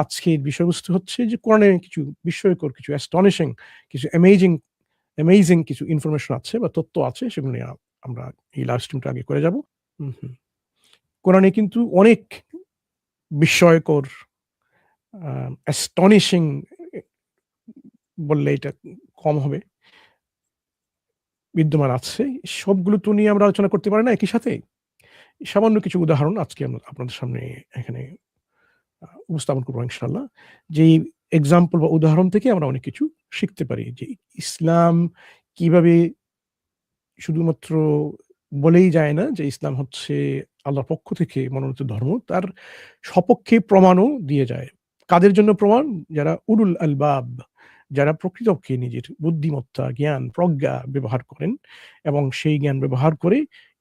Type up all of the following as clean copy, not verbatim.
আজকের বিষয়বস্তু হচ্ছে যে কোরআনে কিছু বিস্ময়কর, কিছু অ্যাস্টনিশিং, কিছু অ্যামেজিং কিছু ইনফরমেশন আছে বা তথ্য আছে, সেগুলো নিয়ে আমরা এই লাইভ স্ট্রিমটা আগে করে যাব। কোরআনে কিন্তু অনেক বিস্ময়কর, অ্যাস্টনিশিং বললে এটা কম হবে, বিদ্যমান আছে। সবগুলো তো নিয়ে আমরা আলোচনা করতে পারি না একই সাথে। সামান্য কিছু উদাহরণ আজকে আমরা আপনাদের সামনে এখানে উপস্থাপন করবো ইনশাআল্লাহ। যেই এক্সাম্পল বা উদাহরণ থেকে আমরা অনেক কিছু শিখতে পারি যে ইসলাম কিভাবে শুধুমাত্র বলেই যায় না যে ইসলাম হচ্ছে আল্লাহর পক্ষ থেকে মনোনীত ধর্ম, তার সপক্ষে প্রমাণও দিয়ে যায়। কাদের জন্য প্রমাণ? যারা উলুল আলবাব, যারা প্রকৃতপক্ষে নিজের বুদ্ধিমত্তা, জ্ঞান, প্রজ্ঞা ব্যবহার করেন এবং সেই জ্ঞান ব্যবহার করে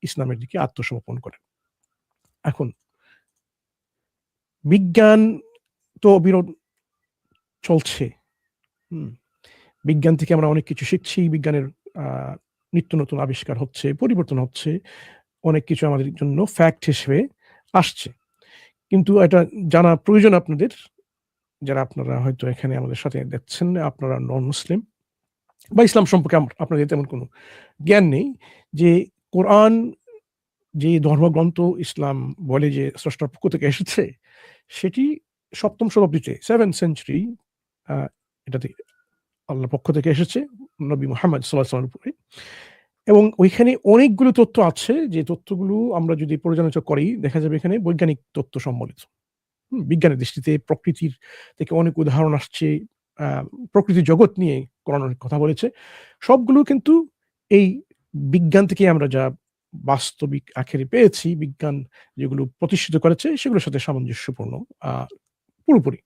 ইসলামের দিকে আত্মসমর্পণ করেন। এখন বিজ্ঞান তো অবিরত চলছে। বিজ্ঞান থেকে আমরা অনেক কিছু শিখছি। বিজ্ঞানের নিত্য নতুন আবিষ্কার হচ্ছে, পরিবর্তন হচ্ছে। অনেক কিছু আমাদের জন্য ফ্যাক্ট হিসেবে আসছে। কিন্তু এটা জানা প্রয়োজন আপনাদের, যারা আপনারা হয়তো এখানে আমাদের সাথে দেখছেন, আপনারা নন মুসলিম বা ইসলাম সম্পর্কে আপনাদের তেমন কোনো জ্ঞান নেই, যে কোরআন যে ধর্মগ্রন্থ ইসলাম বলে যে স্রষ্টার পক্ষ থেকে এসেছে, সেটি ৭ম শতাব্দীতে 7th সেঞ্চুরি এটাতে আল্লাহর পক্ষ থেকে এসেছে নবী মুহাম্মদ সাল্লাল্লাহু আলাইহি ওয়াসাল্লামের উপরে। এবং ওইখানে অনেকগুলো তথ্য আছে, যে তথ্যগুলো আমরা যদি পর্যালোচনা করি দেখা যাবে এখানে বৈজ্ঞানিক তথ্য সম্বলিত। বিজ্ঞানের দৃষ্টিতে প্রকৃতির থেকে অনেক উদাহরণ আসছে, প্রকৃতি জগৎ নিয়ে কোরআন অনেক কথা বলেছে। সবগুলো কিন্তু এই বিজ্ঞান থেকে আমরা যা বাস্তবিক আখেরে পেয়েছি, বিজ্ঞান যেগুলো প্রতিষ্ঠিত করেছে সেগুলোর সাথে সামঞ্জস্যপূর্ণ পুরোপুরি।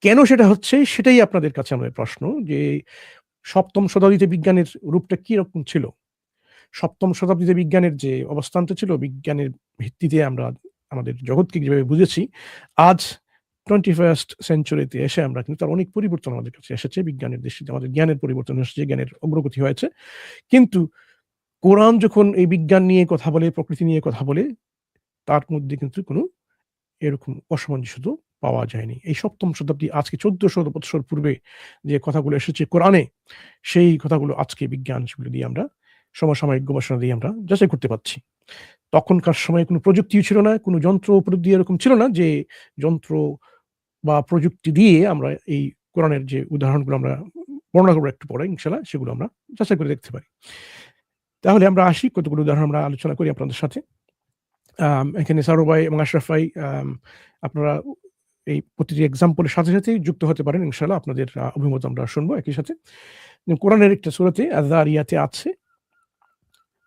কেন সেটা হচ্ছে সেটাই আপনাদের কাছে আমাদের প্রশ্ন, যে ৭ম শতাব্দীতে বিজ্ঞানের রূপটা কি রকম ছিল? ৭ম শতাব্দীতে বিজ্ঞানের যে অবস্থানটা ছিল, বিজ্ঞানের ভিত্তিতে আমরা আমাদের জগৎকে যেভাবে বুঝেছি, আজ 21st সেঞ্চুরিতে এসে আমরা কিন্তু তার অনেক পরিবর্তন আমাদের কাছে এসেছে। বিজ্ঞানের দৃষ্টিতে আমাদের জ্ঞানের পরিবর্তন এসেছে, জ্ঞানের অগ্রগতি হয়েছে। কিন্তু কোরআন যখন এই বিজ্ঞান নিয়ে কথা বলে, প্রকৃতি নিয়ে কথা বলে, তার মধ্যে কিন্তু কোনো এরকম অসামঞ্জস্য পাওয়া যায়নি। এই ৭ম শতাব্দী, আজকে ১৪০০ বৎসর পূর্বে যে কথাগুলো এসেছে কোরআনে, সেই কথাগুলো আজকে বিজ্ঞান সেগুলো দিয়ে আমরা সমসাময়িক গবেষণা দিয়ে আমরা যাচাই করতে পারছি। তখনকার সময়ে কোনো প্রযুক্তিও ছিল না, কোনো যন্ত্র প্রযুক্তি এরকম ছিল না যে যন্ত্র বা প্রযুক্তি দিয়ে আমরা এই কোরআনের যে উদাহরণগুলো আমরা বর্ণনা করবো একটু পরে ইনশাআল্লাহ, সেগুলো আমরা যাচাই করে দেখতে পারি। তাহলে আমরা আসি, কতগুলো উদাহরণ আমরা আলোচনা করি আপনাদের সাথে। এখানে সারো ভাই এবং আশরাফ ভাই, আপনারা এই প্রতিটি এক্সাম্পলের সাথে সাথেই যুক্ত হতে পারেন ইনশাআল্লাহ। আপনাদের অভিমত আমরা শুনবো একই সাথে। কোরআনের একটা সূরাতে আয-যারিয়াতে আছে,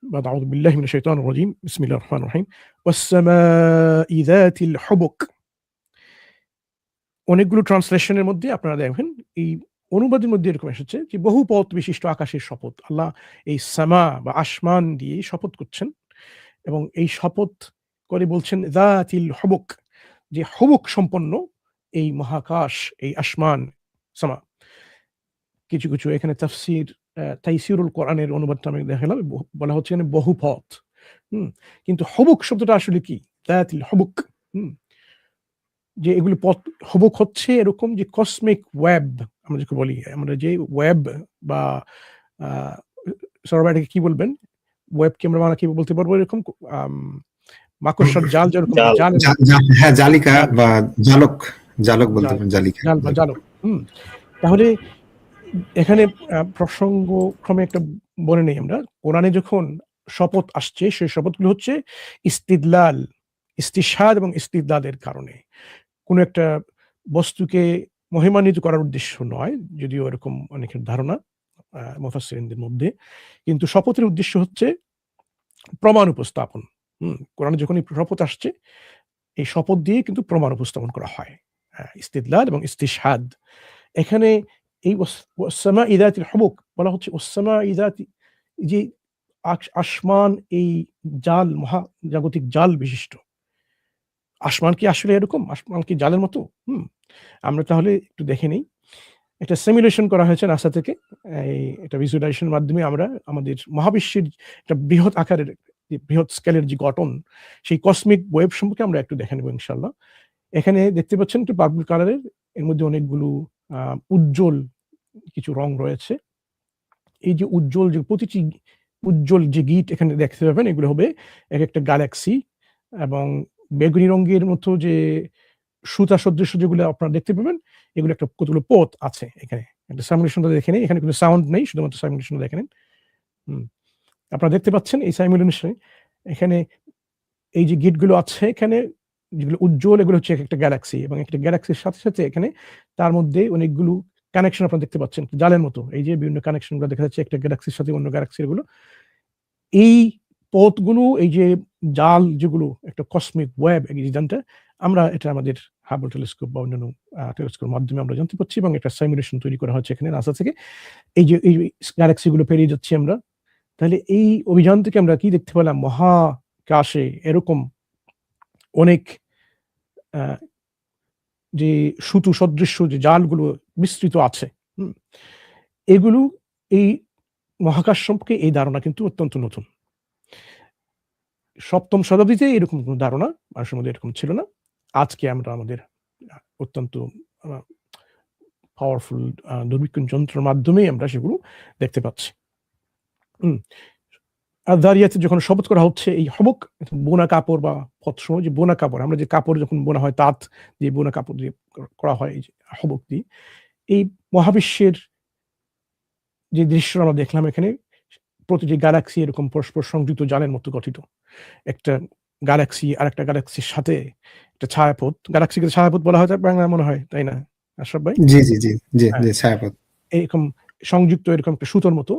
বাদ আউযু বিল্লাহি মিনাশ শাইতানির রাজীম, বিসমিল্লাহির রহমানির রহিম, ওয়াস-সামাই যাতিল হুবুক। অনেকগুলো ট্রান্সলেশনের মধ্যে আপনারা দেখবেন এই অনুবাদের মধ্যে এরকম এসেছে যে বহু পথ বিশিষ্ট আকাশের শপথ। আল্লাহ এই সামা বা আসমান দিয়ে শপথ করছেন এবং এই শপথ করে বলছেন যাতিল হুবুক, যে হুবুক সম্পন্ন এই মহাকাশ, এই আসমান, সামা। কিছু কিছু এখানে তাফসীর, তাইসিরুল কোরআনের অনুবাদটা আমি দেখালাম, বলা হচ্ছে এখানে বহু পথ। কিন্তু হুবুক শব্দটা আসলে কি? যাতিল হুবুক, যে এগুলো পথ হুবুক হচ্ছে এরকম যে কসমিক ওয়েব আমরা যাকে বলি, আমরা যে ওয়েব বা সরবার এটাকে কি বলবেন? ওয়েবকে আমরা বাংলা কি বলতে পারবো? এরকম মাকড়সার জাল যেরকম জাল, হ্যাঁ, জালিকা বা জালক, জালক বলতে পারেন, জালিকা, জাল বা জালক। তাহলে এখানে প্রসঙ্গক্রমে একটা বলে নেই আমরা, কোরআনে যখন শপথ আসছে সেই শপথগুলো হচ্ছে ইস্তিদলাল, ইস্তিশহাদ এবং ইস্তিদলালের কারণে। কোনো একটা বস্তুকে মহিমান্বিত করার উদ্দেশ্য নয়, যদিও এরকম অনেকের ধারণা মুফাসসিরিনদের মধ্যে। কিন্তু শপথের উদ্দেশ্য হচ্ছে প্রমাণ উপস্থাপন। কোরআনে যখনই শপথ আসছে, এই শপথ দিয়ে কিন্তু প্রমাণ উপস্থাপন করা হয়, ইস্তিদলাল এবং ইস্তিশহাদ। এখানে এই ওয়াস-সামাই যাতিল হুবুক বলা হচ্ছে, ওয়াস-সামাই যাতি, যে আসমান এই জাল, মহাজাগতিক জাল বিশিষ্ট। আসমান কি আসলে এরকম? আসমান কি জালের মতো? আমরা তাহলে একটু দেখে নেই। একটা সিমুলেশন করা হয়েছে নাসা থেকে। এটা ভিজুয়ালাইজেশন এর মাধ্যমে আমরা আমাদের মহাবিশ্বের একটা বৃহৎ আকারের, বৃহৎ স্কেলের যে গঠন, সেই কসমিক ওয়েভ সম্পর্কে আমরা একটু দেখে নেব ইনশাআল্লাহ। এখানে দেখতে পাচ্ছেন একটু পার্পল কালারের, এর মধ্যে অনেকগুলো উজ্জ্বল কিছু রং রয়েছে। এই যে উজ্জ্বল যে প্রতিটি উজ্জ্বল যে গিট এখানে দেখতে পাবেন, এগুলো হবে এক একটা গ্যালাক্সি, এবং বেগুনি রঙের মতো যে সুতা সদৃশ্য যেগুলো আপনারা দেখতে পাবেন, এগুলো একটা কতগুলো পথ আছে এখানে। একটা সাইমুলেশনটা দেখে নেই, এখানে কোনো সাউন্ড নেই, শুধুমাত্র সাইমুলেশনটা দেখে নেন। আপনারা দেখতে পাচ্ছেন এই সাইমুলেশনে এখানে এই যে গিটগুলো আছে এখানে যেগুলো উজ্জ্বল, এগুলো হচ্ছে একটা গ্যালাক্সি, এবং একটা গ্যালাক্সির সাথে সাথে এখানে তার মধ্যে অনেকগুলো কানেকশন আপনারা দেখতে পাচ্ছেন জালের মতো। এই যে বিভিন্ন কানেকশনগুলো দেখা যাচ্ছে একটা গ্যালাক্সির সাথে অন্য গ্যালাক্সির গুলো। এই পথগুলো, এই যে জাল যেগুলো একটা কসমিক ওয়েব, এই জানটা আমরা এটা আমাদের হাবল টেলিস্কোপ বা অন্যান্য টেলিস্কোপের মাধ্যমে আমরা জানতে পারছি, এবং একটা সাইমুলেশন তৈরি করা হচ্ছে এখানে নাসা থেকে। এই যে এই গ্যালাক্সি গুলো পেরিয়ে যাচ্ছি আমরা, তাহলে এই অভিযান থেকে আমরা কি দেখতে পেলাম? মহাকাশে এরকম অনেক যে সুতু সদৃশ্য যে জালগুলো বিস্তৃত আছে, এগুলো এই মহাকাশ সম্পর্কে এই ধারণা কিন্তু অত্যন্ত নতুন। সপ্তম শতাব্দীতে এরকম কোনো ধারণা মানুষের মধ্যে এরকম ছিল না। আজকে আমরা আমাদের অত্যন্ত পাওয়ারফুল দূরবীক্ষণ যন্ত্রের মাধ্যমেই আমরা সেগুলো দেখতে পাচ্ছি। আর দাঁড়িয়েতে যখন শপথ করা হচ্ছে, এই হবক বোনা কাপড় বা পথসম যে বোনা কাপড়, আমরা যে কাপড় যখন বোনা হয় তাঁত দিয়ে বোনা কাপড় দিয়ে করা হয়, এই যে হবক দিয়ে এই মহাবিশ্বের যে দৃশ্য আমরা দেখলাম এখানে, প্রতিটি গ্যালাক্সি এরকম পরস্পর সংযুক্ত জালের মতো গঠিত। একটা গ্যালাক্সি আর একটা গ্যালাক্সির সাথে একটা ছায়াপথ, গ্যালাক্সিকে ছায়াপথ বলা হয় বাংলা মনে হয়, তাই না আশরাফ ভাই? জি জি জি জি হ্যাঁ, জি, ছায়াপথ। এরকম সংযুক্ত এরকম একটা সুতোর মতো,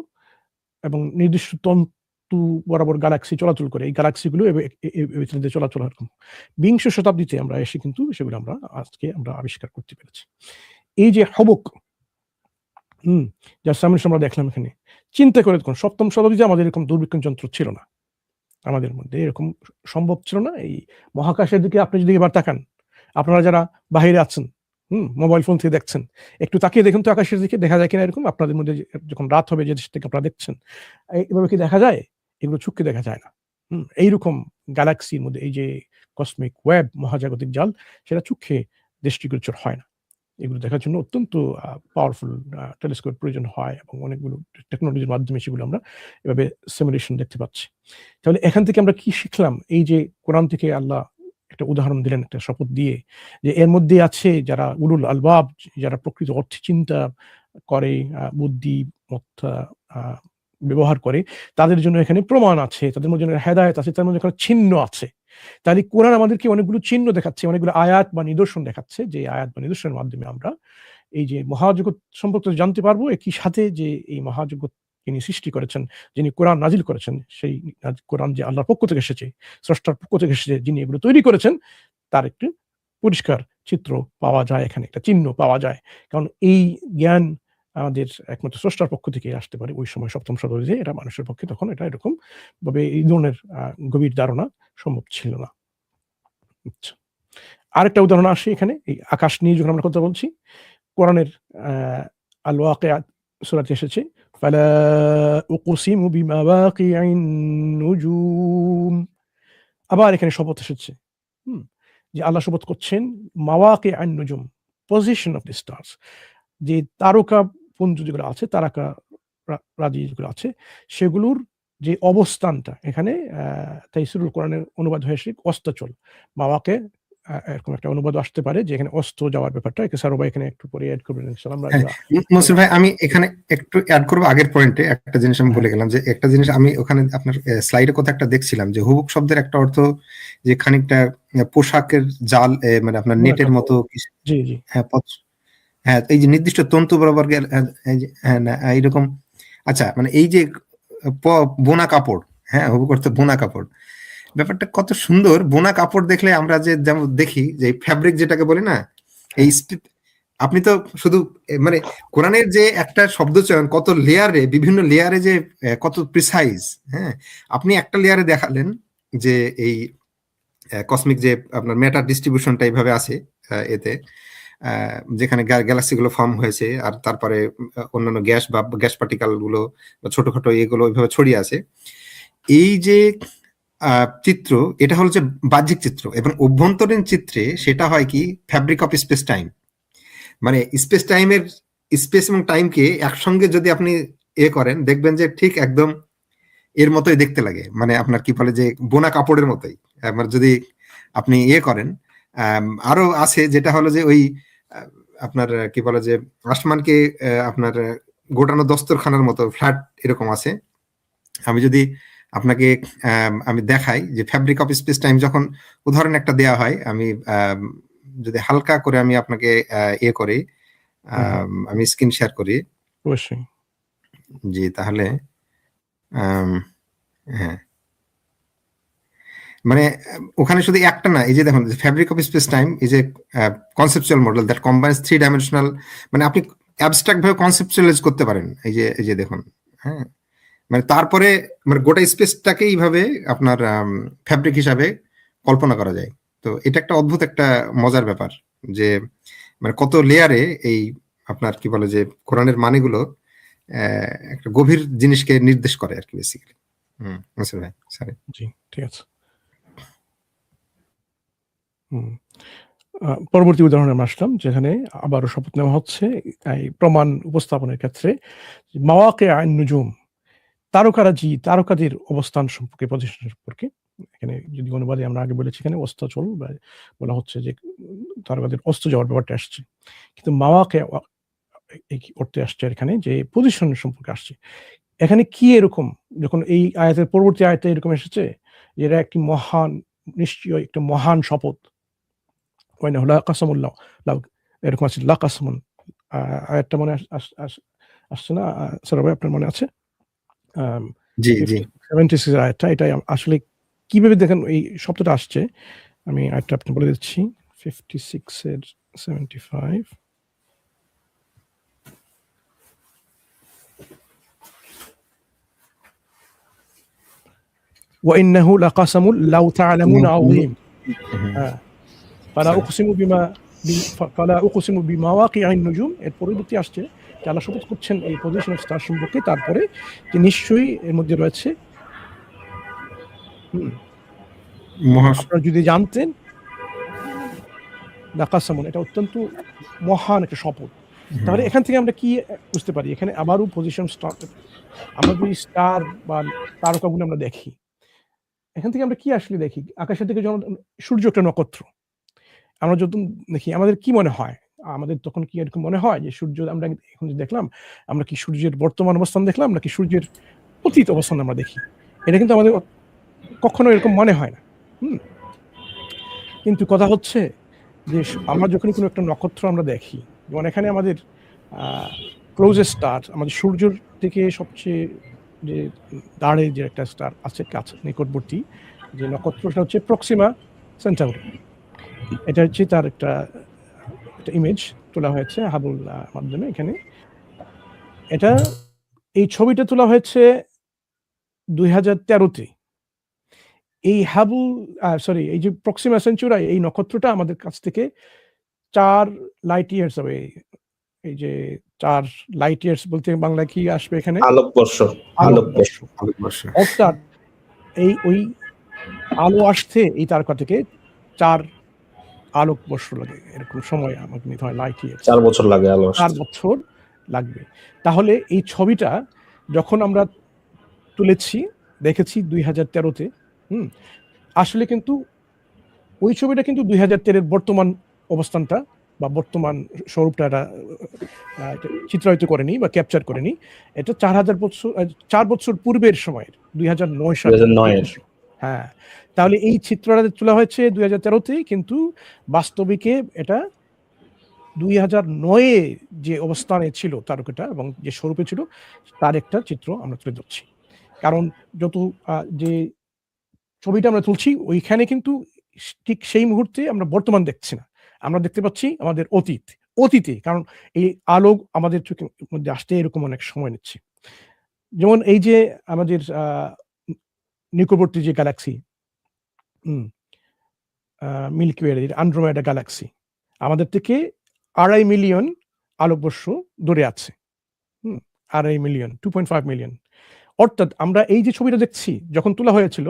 এবং নির্দিষ্ট তন্তু বরাবর গ্যালাক্সি চলাচল করে। এই গ্যালাক্সিগুলো ভিতরে চলাচল এরকম। বিংশ শতাব্দীতে আমরা এসে কিন্তু সেগুলো আমরা আজকে আমরা আবিষ্কার করতে পেরেছি। এই যে হবক, যার সামনে আমরা দেখলাম এখানে, চিন্তা করে দেখুন সপ্তম শতাব্দীতে আমাদের এরকম দূরবীক্ষণ যন্ত্র ছিল না, আমাদের মধ্যে এরকম সম্ভব ছিল না। এই মহাকাশের দিকে আপনি যদি এবার তাকান, আপনারা যারা বাহিরে আছেন, মোবাইল ফোন থেকে দেখছেন, একটু তাকিয়ে দেখুন তো আকাশের দিকে, দেখা যায় কিনা এরকম? আপনাদের মধ্যে যখন রাত হবে, যে দেশ থেকে আপনারা দেখছেন, এভাবে কি দেখা যায়? এগুলো চোখে দেখা যায় না। এইরকম গ্যালাক্সির মধ্যে এই যে কসমিক ওয়েব, মহাজাগতিক জাল, সেটা চোখে দৃষ্টিগোচর হয় না। এগুলো দেখার জন্য অত্যন্ত পাওয়ারফুল টেলিস্কোপ প্রয়োজন হয়, এবং অনেকগুলো টেকনোলজির মাধ্যমে সেগুলো আমরা এভাবে সিমুলেশন দেখতে পাচ্ছি। তাহলে এখান থেকে আমরা কি শিখলাম? এই যে কোরআন থেকে আল্লাহ একটা উদাহরণ দিলেন, একটা শপথ দিয়ে, যে এর মধ্যে আছে যারা উলুল আলবাব, যারা প্রকৃত অর্থে চিন্তা করে, বুদ্ধিমত্তা ব্যবহার করে, তাদের জন্য এখানে প্রমাণ আছে, তাদের মধ্যে হেদায়েত আছে, তাদের মধ্যে এখানে চিহ্ন আছে। তাহলে কোরআন আমাদেরকে অনেকগুলো চিহ্ন দেখাচ্ছে, অনেকগুলো আয়াত বা নিদর্শন দেখাচ্ছে, যে আয়াত বা নিদর্শনের মাধ্যমে আমরা এই যে মহাজগৎ সম্পর্কে জানতে পারবো, একই সাথে যে এই মহাজগৎ যিনি সৃষ্টি করেছেন, যিনি কোরআন নাজিল করেছেন, সেই কোরআন যে আল্লাহর পক্ষ থেকে এসেছে, স্রষ্টার পক্ষ থেকে এসেছে, যিনি এগুলো তৈরি করেছেন, তার একটি পরিষ্কার চিত্র পাওয়া যায়, এখানে একটা চিহ্ন পাওয়া যায়। কারণ এই জ্ঞান আমাদের একমাত্র স্রষ্টার পক্ষ থেকে আসতে পারে। ওই সময় সপ্তম শতাব্দীতে এটা মানুষের পক্ষে তখন এটা এরকম ভাবে এই ধরনের গভীর ধারণা সম্ভব ছিল না। আচ্ছা, আরেকটা উদাহরণ আসে এখানে, এই আকাশ নিয়ে যখন আমরা কথা বলছি, কোরআনের আল ওয়াকিয়াত সূরাতে এসেছে, ফালা উকসিমু বিমাওয়াকিআন নুজুম। আবার এখানে শপথ এসেছে, যে আল্লাহ শপথ করছেন মাওয়াকিআন নুজুম, পজিশন অফ দ্য স্টার্স, যে তারকা পুঞ্জ যেগুলো আছে, তারকা রাজি যেগুলো আছে, সেগুলোর যে অবস্থানটা এখানে তাইসিরুল কোরআনের অনুবাদ হয়েছে অস্তাচল। মাওয়াকে এরকম একটা অনুবাদ আসতে পারে, যে এখানে অস্ত যাওয়ার ব্যাপারটা। সারো ভাই এখানে একটু পরে এড করবেন ইনশাআল্লাহ। আমরা মুসলিম ভাই, আমি এখানে একটু অ্যাড করবো আগের পয়েন্টে। একটা জিনিস আমি ভুলে গেলাম, যে একটা জিনিস আমি ওখানে আপনার স্লাইডে কথা একটা দেখছিলাম, যে হুবুক শব্দের একটা অর্থ যে খানিকটা পোশাকের জাল, মানে আপনার নেটের মতো। জি জি, হ্যাঁ, হ্যাঁ, এই যে নির্দিষ্ট তন্তু বরাবর হ্যাঁ না এইরকম। আচ্ছা, মানে এই যে বোনা কাপড়, হ্যাঁ, হুবুক অর্থ বোনা কাপড়, ব্যাপারটা কত সুন্দর। বোনা কাপড় দেখলে আমরা যে যেমন দেখি যে ফ্যাব্রিক যেটাকে বলি না, এই আপনি তো শুধু মানে কোরআনের যে একটা শব্দ চয়ন, কত লেয়ারে, বিভিন্ন লেয়ারে যে কত প্রিসাইজ। হ্যাঁ, আপনি একটা লেয়ারে দেখালেন যে এই কসমিক যে আপনার ম্যাটার ডিস্ট্রিবিউশনটা এইভাবে আছে এতে, যেখানে গ্যালাক্সি গুলো ফর্ম হয়েছে, আর তারপরে অন্যান্য গ্যাস বা গ্যাস পার্টিকেল গুলো বা ছোটখাটো এগুলো ওইভাবে ছড়িয়ে আছে। এই যে চিত্র, এটা হচ্ছে বাহ্যিক চিত্র, এবং অভ্যন্তরীণ চিত্রে সেটা হয় কি ফ্যাব্রিক অফ স্পেস টাইম। মানে স্পেস টাইমের, স্পেস এবং টাইমকে একসঙ্গে যদি আপনি করেন, দেখবেন যে ঠিক একদম এর মতোই দেখতে লাগে, মানে আপনার কি বলে যে বোনা কাপড়ের মতোই। আমার যদি আপনি করেন, আরো আছে যেটা হলো যে ওই আপনার কি বলে যে আসমানকে আপনার গোটানো দস্তরখানার মতো ফ্ল্যাট এরকম আছে। আমি যদি আপনাকে আমি দেখাই যে ফ্যাব্রিক অফ স্পেস টাইম যখন উদাহরণ একটা দেয়া হয়, আমি যদি হালকা করে আমি আপনাকে করি, আমি স্ক্রিন শেয়ার করি। অবশ্যই। জি, তাহলে হ্যাঁ, মানে ওখানে শুধু একটা না, এই যে দেখুন fabric of speech time is a conceptual model that combines 3 dimensional, মানে আপনি অ্যাবস্ট্রাক্ট ভাবে কনসেপচুয়ালাইজ করতে পারেন। এই যে দেখুন, হ্যাঁ, মানে তারপরে মানে গোটা স্পেসটাকে এইভাবে আপনার ফ্যাব্রিক হিসাবে কল্পনা করা যায়। তো এটা একটা অদ্ভুত একটা মজার ব্যাপার, যে মানে কত লেয়ারে এই আপনার কি বলে যে কোরআনের মানেগুলো একটা গভীর জিনিসকে নির্দেশ করে আর কি বেসিক্যালি। ভাই সরি। জি, ঠিক আছে। পরবর্তী উদাহরণে আমরা আসলাম, যেখানে আবারও শপথ নেওয়া হচ্ছে এই প্রমাণ উপস্থাপনের ক্ষেত্রে মাওয়াকে আইন নুজুম, তারকারাজি, তারকাদের অবস্থান সম্পর্কে, পজিশন সম্পর্কে। এখানে যদি অনুবাদে আমরা আগে বলেছি, এখানে অস্তাচল বা বলা হচ্ছে যে তারকাদের অস্ত যাওয়ার ব্যাপারটা আসছে, কিন্তু মাওয়াকে এই অর্থে আসছে এখানে যে পজিশন সম্পর্কে আসছে। এখানে কি এরকম, যখন এই আয়াতের পরবর্তী আয়াতে এরকম এসেছে যে এরা একটি মহান, নিশ্চয়ই একটা মহান শপথ, এরকম আছে লাকাসমুন, আয়াতটা মনে আসছে না স্যার ভাই, আপনার মনে আছে? জি জি 76 আয়াতটা, এটা আসলে কিভাবে দেখেন এই শব্দটা আসছে, আমি আয়াতটা আপনি বলে দিচ্ছি। 56 এর 75, وإنه لقسم لو تعلمون عظيم فلا أقسم بمواقع النجوم। এর পরবর্তী আসছে যে আল্লাহ শপথ করছেন এই পজিশন অফ স্টার সম্পর্কে, তারপরে যে নিশ্চয়ই এর মধ্যে রয়েছে আপনারা যদি জানতেন লাকাসামুন, এটা অত্যন্ত মহান একটা শপথ। তাহলে এখান থেকে আমরা কি বুঝতে পারি? এখানে আবারও পজিশন স্টার, আমরা যদি স্টার বা তারকাগুলো আমরা দেখি, এখান থেকে আমরা কি আসলে দেখি? আকাশের দিকে যখন সূর্য একটা নক্ষত্র, আমরা যখন দেখি আমাদের কি মনে হয়? আমাদের তখন কি এরকম মনে হয় যে সূর্য, আমরা এখন যে দেখলাম, আমরা কি সূর্যের বর্তমান অবস্থান দেখলাম নাকি সূর্যের অতীত অবস্থান আমরা দেখি? এটা কিন্তু আমাদের কখনো এরকম মনে হয় না। কিন্তু কথা হচ্ছে যে আমরা যখনই কোনো একটা নক্ষত্র আমরা দেখি, যেমন এখানে আমাদের ক্লোজেস্ট স্টার, আমাদের সূর্যের থেকে সবচেয়ে যে দাঁড়ে যে একটা স্টার আছে কাছে নিকটবর্তী যে নক্ষত্রটা হচ্ছে প্রক্সিমা সেন্টাউরি। এটা হচ্ছে তার একটা ইমেজ তোলা হয়েছে হাবল মাধ্যমে। এখানে এটা, এই ছবিটা তোলা হয়েছে 2013-তে। এই হাবল সরি, এই যে প্রক্সিমা সেন্চুরি, এই নক্ষত্রটা আমাদের কাছ থেকে 4 লাইট ইয়ার্স হবে। এই যে 4 লাইট ইয়ার্স বলতে বাংলায় কি আসবে এখানে? আলোকবর্ষ। অর্থাৎ ওই আলো আসতে এই তারকা থেকে 4 আলোকবর্ষ লাগে, এরকম সময় আমাকে নিতে হয়। লাইট ইয়ার্স 4 বছর লাগে, 4 বছর লাগবে। তাহলে এই ছবিটা যখন আমরা তুলেছি, দেখেছি 2013-তে, আসলে কিন্তু ওই ছবিটা কিন্তু 2013-এর বর্তমান অবস্থানটা বা বর্তমান স্বরূপটা এটা চিত্রায়িত করেনি বা ক্যাপচার করেনি। এটা 4 বছর পূর্বের সময়ের 2009 সালে। হ্যাঁ, তাহলে এই চিত্রটা তোলা হয়েছে 2013-তে, কিন্তু বাস্তবিকে এটা 2009-এ যে অবস্থানে ছিল তারকাটা এবং যে স্বরূপে ছিল, তার একটা চিত্র আমরা তুলে ধরছি। কারণ যত যে ছবিটা আমরা তুলছি, ওইখানে কিন্তু ঠিক সেই মুহূর্তে আমরা বর্তমান দেখছি না, আমরা দেখতে পাচ্ছি আমাদের অতীতে। কারণ এই আলো আমাদের চোখের মধ্যে আসতে এরকম অনেক সময় নিচ্ছে। যেমন এই যে আমাদের নিকটবর্তী যে গ্যালাক্সি মিল্কি ওয়ে, আন্ড্রোমেডা গ্যালাক্সি, আমাদের থেকে 2.5 মিলিয়ন আলোকবর্ষ দূরে আছে। 2.5 মিলিয়ন, 2.5 মিলিয়ন। অর্থাৎ আমরা এই যে ছবিটা দেখছি, যখন তোলা হয়েছিল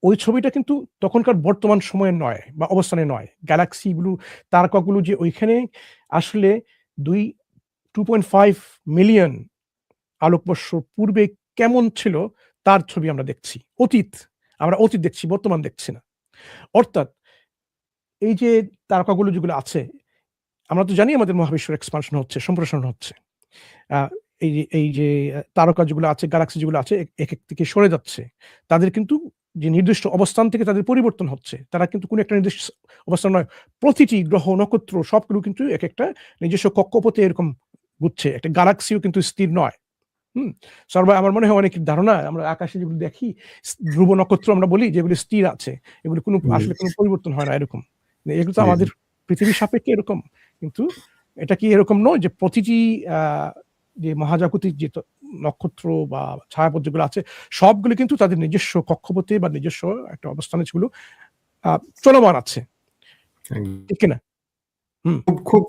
ওই ছবিটা কিন্তু তখনকার বর্তমান সময়ে নয় বা অবস্থানে নয়। গ্যালাক্সিগুলো, তারকাগুলো যে ওইখানে আসলে 2.5 মিলিয়ন আলোকবর্ষ পূর্বে কেমন ছিল তার ছবি আমরা দেখছি। আমরা অতীত দেখছি, বর্তমান দেখছি না। অর্থাৎ এই যে তারকাগুলো যেগুলো আছে, আমরা তো জানি আমাদের মহাবিশ্বের এক্সপানশন হচ্ছে, সম্প্রসারণ হচ্ছে। আ এই যে তারকা যেগুলো আছে, গ্যালাক্সি যেগুলো আছে এক থেকে সরে যাচ্ছে। তাদের কিন্তু যে নির্দিষ্ট অবস্থান থেকে তাদের পরিবর্তন হচ্ছে। তারা কিন্তু কোনো একটা নির্দিষ্ট অবস্থান নয়। প্রতিটি গ্রহ, নক্ষত্র সবগুলো কিন্তু একেকটা নিজস্ব কক্ষপথে এরকম ঘুরছে। একটা গ্যালাক্সিও কিন্তু স্থির নয়। হুম? আমার মনে হয় অনেকের ধারণা আমরা আকাশে যেগুলো দেখি, ধ্রুব নক্ষত্র আমরা বলি যেগুলো স্থির আছে। এগুলো আসলে কোনো পরিবর্তন হয় না এরকম। এগুলো তো আমাদের পৃথিবীর সাপেক্ষে এরকম। কিন্তু এটা কি এরকম নয় যে প্রতিটি আ যে মহাজাগতিক যে নক্ষত্র বা ছায়াপথ যেগুলো আছে সবগুলো কিন্তু তাদের নিজস্ব কক্ষপথে বা নিজস্ব একটা অবস্থানে সেগুলো চলমান আছে। ঠিক কিনা? হুম। খুব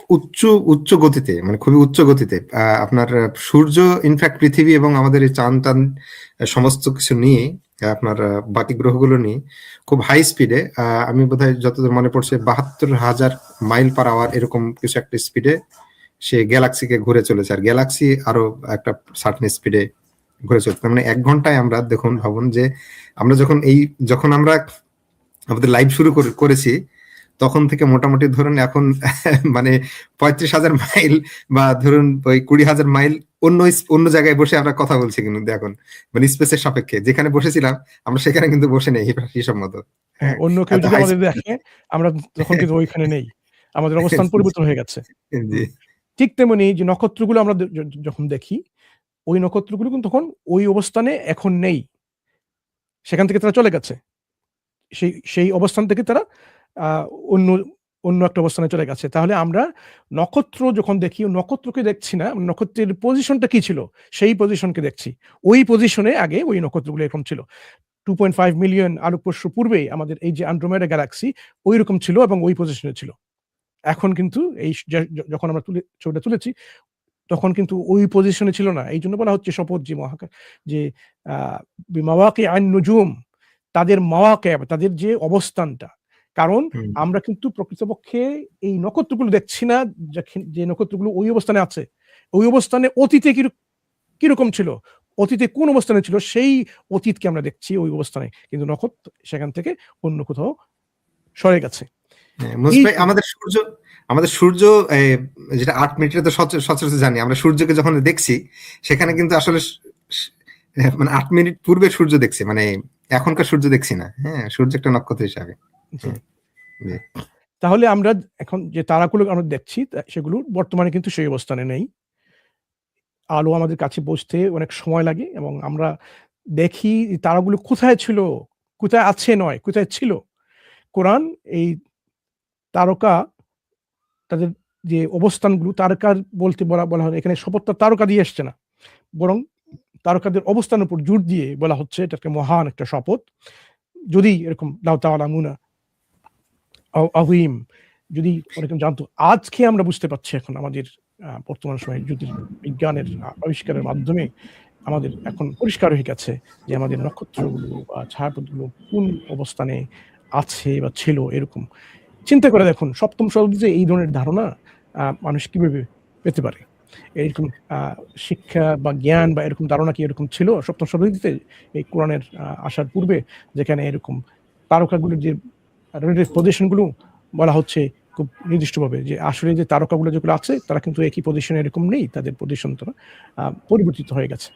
উচ্চ গতিতে, মানে খুবই উচ্চ গতিতে আপনার সূর্য, ইনফ্যাক্ট পৃথিবী এবং আমাদের এই চাঁদ সমস্ত কিছু নিয়ে আপনার বাকি গ্রহগুলো নিয়ে খুব হাই স্পিডে, আমি বোধহয় যতদূর মনে পড়ছে 72,000 মাইল পার আওয়ার এরকম কিছু একটা স্পিডে সে গ্যালাক্সিকে ঘুরে চলেছে, আর গ্যালাক্সি আরো একটা সার্টেন স্পিডে ঘুরে চলছে। মানে 1 ঘন্টায় আমরা দেখুন, ভাবুন যে আমরা যখন আমরা আমাদের লাইভ শুরু করেছি তখন থেকে মোটামুটি ধরুন এখন মানে 35,000 মাইল বা ধরুন ওই 20,000 মাইল অন্য জায়গায় বসে আমরা কথা বলছি কিন্তু এখন, মানে স্পেসের সাপেক্ষে যেখানে বসেছিলাম আমরা সেখানে কিন্তু বসে নেই হিসাব মতো। হ্যাঁ, অন্য কেউ যদি আমাদের দেখে আমরা তখন কিন্তু ওইখানে নেই। আমাদের অবস্থান পরিবর্তন হয়ে গেছে। ঠিক তেমনি যে নক্ষত্রগুলো আমরা যখন দেখি, ওই নক্ষত্রগুলো কিন্তু তখন ওই অবস্থানে এখন নেই। সেখান থেকে তারা চলে গেছে। সেই অবস্থান থেকে তারা আ অন্য অন্য একটা অবস্থানে চলে গেছে। তাহলে আমরা নক্ষত্র যখন দেখি, নক্ষত্রকে দেখছি না, নক্ষত্রের পজিশনটা কি ছিল? সেই পজিশনকে দেখছি। ওই পজিশনে আগে ওই নক্ষত্রগুলো এরকম ছিল। 2.5 মিলিয়ন আলোকবর্ষ পূর্বেই আমাদের এই যে অ্যান্ড্রোমেডা গ্যালাক্সি ঐরকম ছিল এবং ওই পজিশনে ছিল। এখন কিন্তু এই যখন আমরা ছবিটা তুলেছি তখন কিন্তু ওই পজিশনে ছিল না। এইজন্য বলা হচ্ছে শপথ যে যে আ বিমাওয়াকি আন নুজুম, তাদের তাদের যে অবস্থানটা। কারণ আমরা কিন্তু প্রকৃতপক্ষে এই নক্ষত্রগুলো দেখছি না, যে নক্ষত্রগুলো ওই অবস্থানে আছে। ওই অবস্থানে অতীতে কিরকম ছিল? অতীতে কোন অবস্থানে ছিল সেই অতীতকে আমরা দেখছি ওই অবস্থানে। কিন্তু নক্ষত্র সেখান থেকে অন্য কোথাও সরে গেছে। আমাদের সূর্য যেটা 8 মিনিটে তো সচরাচর জানি আমরা, সূর্যকে যখন দেখছি সেখানে কিন্তু আসলে মানে 8 মিনিট পূর্বে সূর্য দেখছি, মানে এখনকার সূর্য দেখছি না। হ্যাঁ, সূর্য একটা নক্ষত্র হিসাবে। তাহলে আমরা এখন যে তারাগুলো আমরা দেখছি সেগুলো বর্তমানে কিন্তু সেই অবস্থানে নেই। আলো আমাদের কাছে পৌঁছতে অনেক সময় লাগে এবং আমরা দেখি তারাগুলো কোথায় ছিল, কোথায় আছে নয়, কোথায় ছিল। কোরআন এই তারকা, তাদের যে অবস্থানগুলো তারকার বলতে বলা হয় এখানে শপথটা তারকা দিয়ে আসছে না। বরং তারকাদের অবস্থানের উপর জোর দিয়ে বলা হচ্ছে এটাকে মহান একটা শপথ। যদি এরকম লাউ তাআলামুনা আযীম যদি ওরকম জানতো, আজকে আমরা বুঝতে পারছি এখন আমাদের বর্তমান সময়ে বিজ্ঞানের আবিষ্কারের মাধ্যমে আমাদের এখন পরিষ্কার হয়ে গেছে যে আমাদের নক্ষত্রগুলো বা ছায়াপথগুলো কোন অবস্থানে আছে বা ছিল এরকম। চিন্তা করে দেখুন ৭ম শতাব্দীতে এই ধরনের ধারণা মানুষ কিভাবে পেতে পারে? এরকম শিক্ষা বা জ্ঞান বা এরকম ধারণা কি এরকম ছিল ৭ম শতাব্দীতে এই কোরআনের আসার পূর্বে, যেখানে এরকম তারকাগুলোর যে রিলেটিভ পজিশন গুলো বলা হচ্ছে খুব নির্দিষ্টভাবে যে আসলে যে তারকাগুলো যেগুলো আছে তারা কিন্তু একই পজিশনে এরকম নেই, তাদের পজিশন তারা পরিবর্তিত হয়ে গেছে।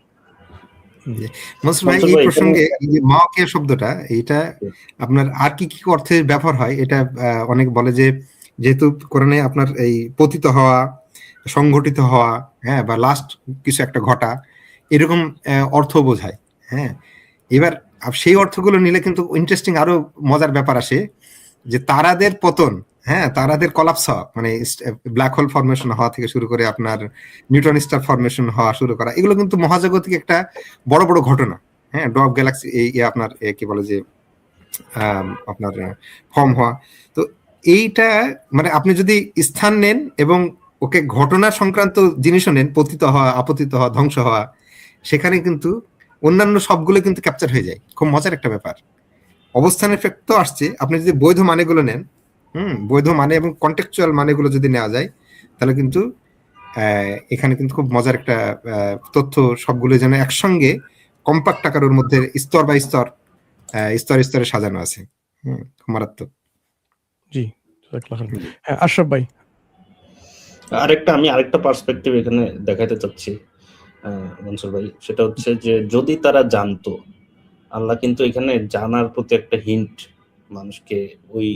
এই প্রসঙ্গে এই যে মাওয়াকিয়া শব্দটা, এইটা আপনার আর কি অর্থে ব্যবহার হয় এটা অনেক বলে যে যেহেতু কোরআনে আপনার এই পতিত হওয়া, সংঘটিত হওয়া, হ্যাঁ, বা লাস্ট কিছু একটা ঘটা এরকম অর্থ বোঝায়। হ্যাঁ, এবার সেই অর্থগুলো নিলে কিন্তু ইন্টারেস্টিং আরো মজার ব্যাপার আসে যে তারাদের পতন, হ্যাঁ, তারাদের কলাপস হওয়া, মানে ব্ল্যাক হোল ফরমেশন হওয়া থেকে শুরু করে আপনার নিউট্রন স্টার ফরমেশন হওয়া শুরু করা, এগুলো কিন্তু মহাজাগতিক একটা বড় বড় ঘটনা। হ্যাঁ, ড্রপ গ্যালাক্সি আপনার কি বলে যে আপনার ফর্ম হওয়া। তো এইটা মানে আপনি যদি স্থান নেন এবং ওকে ঘটনা সংক্রান্ত জিনিসও নেন, পতিত হওয়া, আপতিত হওয়া, ধ্বংস হওয়া, সেখানে কিন্তু অন্যান্য সবগুলো কিন্তু ক্যাপচার হয়ে যায়। খুব মজার একটা ব্যাপার। অবস্থান এফেক্ট তো আসছে, আপনি যদি বৈধ মানেগুলো নেন, বৈধ মানে এবং কন্টেক্সচুয়াল মানেগুলো যদি নেওয়া যায়, তাহলে কিন্তু এখানে কিন্তু খুব মজার একটা তথ্য, সবগুলো যেন একসঙ্গে কম্পাক্ট আকারের মধ্যে স্তর বাই স্তর, স্তরে স্তরে সাজানো আছে। খুব মারাত্মক। জি, হ্যাঁ আশরাফ ভাই। আমি আরেকটা পার্সপেক্টিভ এখানে দেখাতে চাচ্ছি মনসুর ভাই, সেটা হচ্ছে যে যদি তারা জানতো, আল্লাহ কিন্তু এখানে জানার প্রতি একটা হিন্ট মানুষকে ওই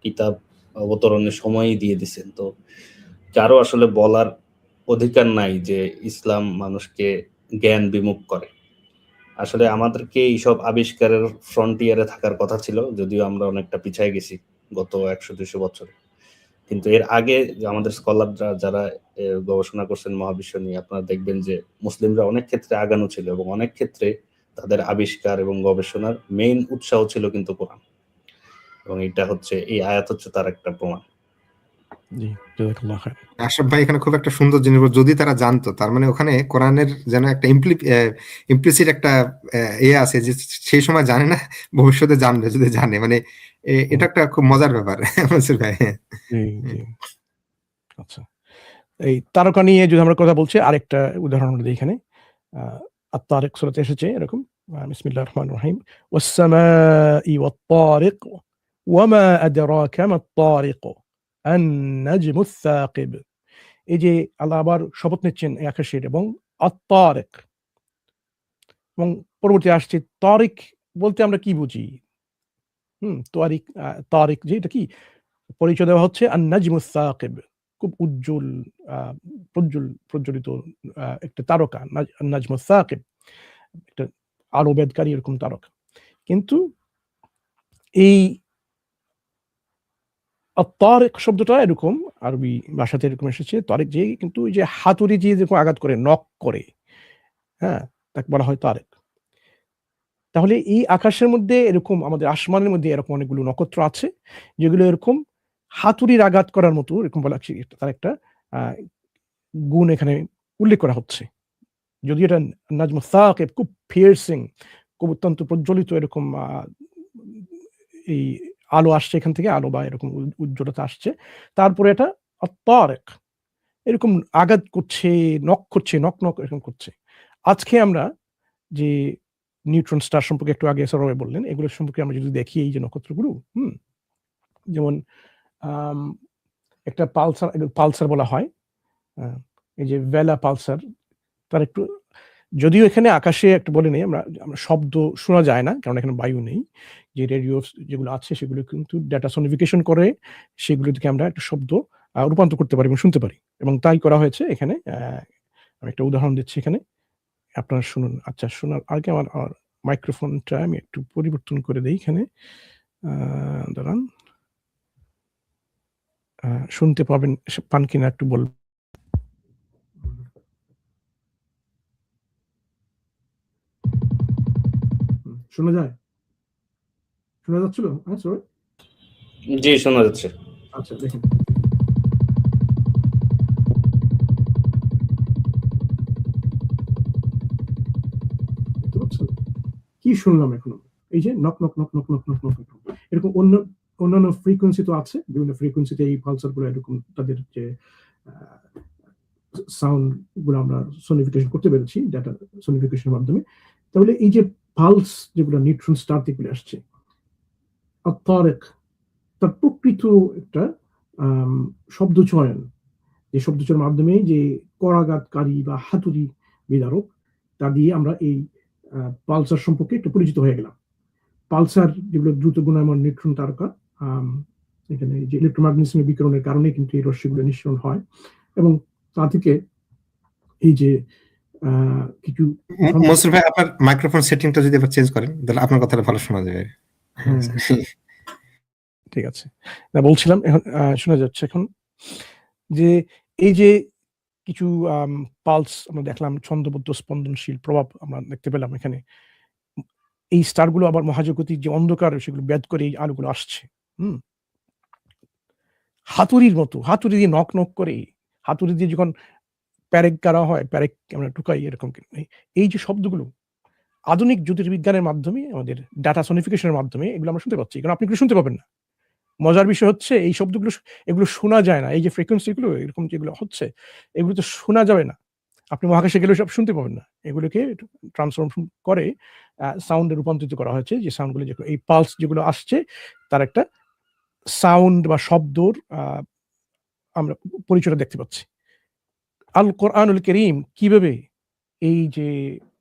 কিতাব অবতরণের সময়ই দিয়ে দিচ্ছেন। তো কারো আসলে বলার অধিকার নাই যে ইসলাম মানুষকে জ্ঞান বিমুখ করে। আসলে আমাদেরকে এইসব আবিষ্কারের ফ্রন্টিয়ারে থাকার কথা ছিল, যদিও আমরা অনেকটা পিছিয়ে গেছি গত 100-200 বছরে। কিন্তু এর আগে আমাদের স্কলাররা যারা গবেষণা করছেন মহাবিশ্ব নিয়ে, আপনারা দেখবেন যে মুসলিমরা অনেক ক্ষেত্রে আগানো ছিল এবং অনেক ক্ষেত্রে তাদের আবিষ্কার এবং গবেষণার মেইন উৎসাহ ছিল কিন্তু কোরআন, এবং এটা হচ্ছে, এই আয়াত হচ্ছে তার একটা প্রমাণ। জি, জাযাকাল্লাহ খাইর। আশরাফ ভাই এখানে খুব একটা সুন্দর জিনিস, যদি তারা জানতো, তার মানে ওখানে কোরআনের যেন একটা ইমপ্লিসিট একটা আছে যে সেই সময় জানে না, ভবিষ্যতে জানবে যদি জানে, মানে এটা একটা খুব মজার ব্যাপার মনসুর ভাই। আচ্ছা, এই তারকা নিয়ে যদি আমরা কথা বলছি, আরেকটা উদাহরণ দিই এখানে। আত-তারিক সূরাতে এসেছে এরকম, বিসমিল্লাহির রহমানির রহিম, ওয়াস-সামাই ওয়াত-তারিক ওয়ামা আদরাকা মাত-তারিক আন-নাজমুস সাকিব। এই যে আল্লাহ আবার শপথ নিচ্ছেন আকাশের এবং আত-তারিক, এবং পরবর্তী আসছে তারিক বলতে আমরা কি বুঝি? তারিক যে এটা কি পরিচয় দেওয়া হচ্ছে আন-নাজমুস সাকিব, খুব উজ্জ্বল প্রজ্বলিত একটা তারকা, নাজমুস সাকিব, একটা আলো বেদকারী এরকম তারকা। কিন্তু এই তারিক শব্দটা এরকম আরবি ভাষাতে এরকম এসেছে, তারিক যে কিন্তু ওই যে হাতুড়ি দিয়ে যেরকম আঘাত করে, নক করে, হ্যাঁ, তাকে বলা হয় তারিক। তাহলে এই আকাশের মধ্যে এরকম, আমাদের আসমানের মধ্যে এরকম অনেকগুলো নক্ষত্র আছে যেগুলো এরকম হাতুড়ির আঘাত করার মতো, এরকম বলা হচ্ছে, তার একটা গুণ এখানে উল্লেখ করা হচ্ছে। যদি এটা নাজমুস সাকিব, খুব পিয়ার্সিং, খুব অত্যন্ত প্রজ্বলিত এরকম এই আলো আসছে এখান থেকে, আলো বা এরকম উজ্জ্বলতা আসছে, তারপরে এটা আত-তারিক এরকম আঘাত করছে, নক করছে, নক নক এরকম করছে। আজকে আমরা যে নিউট্রন স্টার সম্পর্কে একটু আগে সরোয়ার বললেন, এগুলো সম্পর্কে আমরা যদি দেখি, এই যে নক্ষত্রগুলো, যেমন একটা পালসার বলা হয়, এই যে ভেলা পালসার, তার একটু, যদিও এখানে আকাশে একটা বলে নেই, আমরা শব্দ শোনা যায় না, কারণ এখানে বায়ু নেই। যে রেডিও যেগুলো আছে সেগুলো কিন্তু ডেটা সনিফিকেশন করে, সেগুলো থেকে আমরা একটা শব্দ রূপান্তর করতে পারি এবং শুনতে পারি, এবং তাই করা হয়েছে এখানে। আমি একটা উদাহরণ দিচ্ছি এখানে, আপনারা শুনুন। আচ্ছা, শোনার আগে আমার মাইক্রোফোনটা আমি একটু পরিবর্তন করে দিই এখানে, দাঁড়ান, শুনতে পান কিনা একটু বলবেন। শোনা যায়? শোনা যাচ্ছিল? হ্যাঁ স্যার, জি শোনা যাচ্ছে। আচ্ছা দেখেন, কি শুনলাম এখন? এই যে knock knock knock knock knock knock knock, এরকম অন্যান্য ফ্রিকোয়েন্সি তো আছে, বিভিন্ন ফ্রিকোয়েন্সিতে এই পালসার গুলো এরকম তাদের যে সাউন্ড গুলো আমরা সনিফিকেশন করতে পেরেছি ডাটা সনিফিকেশনের মাধ্যমে। তাহলে এই যে পালস যেগুলো নিউট্রন স্টার থেকে আসছে, আত-তারিক, তার প্রকৃত একটা শব্দ চয়ন, যে শব্দ চয়নের মাধ্যমে যে করাঘাতকারী বা হাতুড়ি বিদারক, তা দিয়ে আমরা এই পালসার সম্পর্কে একটু পরিচিত হয়ে গেলাম। পালসার যেগুলো দ্রুত ঘূর্ণায়মান নিউট্রন তারকা, এখানে যে ইলেকট্রোম্যাগনেটিজমের বিকিরণের কারণে কিন্তু এই রশ্মিগুলো নিঃসরণ হয়, এবং তা থেকে এই যে কিছু, মনসুর ভাই আপনার মাইক্রোফোন সেটিংটা যদি আবার চেঞ্জ করেন, তাহলে আপনার কথাটা ভালো শোনা যাবে। ঠিক আছে, বলছিলাম এখন শোনা যাচ্ছে এখন, যে এই যে কিছু পালস আমরা দেখলাম, ছন্দবদ্ধ স্পন্দনশীল প্রভাব আমরা দেখতে পেলাম এখানে। এই স্টারগুলো আবার মহাজাগতিক যে অন্ধকার সেগুলো বেদ করে এই আলোগুলো আসছে, হাতুড়ির মতো, হাতুড়ি দিয়ে নক নক করে, হাতুড়ি দিয়ে যখন প্যারেক করা হয়, প্যারেক আমরা ঢুকাই এরকম, এই যে শব্দগুলো, আধুনিক জ্যোতির্বিজ্ঞানের মাধ্যমে, আমাদের ডাটা সনিফিকেশনের মাধ্যমে এগুলো আমরা শুনতে পাচ্ছি, কারণ আপনি এগুলো শুনতে পাবেন না। মজার বিষয় হচ্ছে এই শব্দগুলো এগুলো শোনা যায় না। এই যে ফ্রিকোয়েন্সিগুলো এরকম যেগুলো হচ্ছে, এগুলো তো শোনা যাবে না। আপনি মহাকাশে গেলেও সব শুনতে পাবেন না। এগুলোকে ট্রান্সফরমেশন করে সাউন্ডে রূপান্তরিত করা হয়েছে, যে সাউন্ডগুলো যেগুলো, এই পালস যেগুলো আসছে তার একটা সাউন্ড বা শব্দর আমরা পরিচয়টা দেখতে পাচ্ছি। আল কোরআনুল কারীম কিভাবে এই যে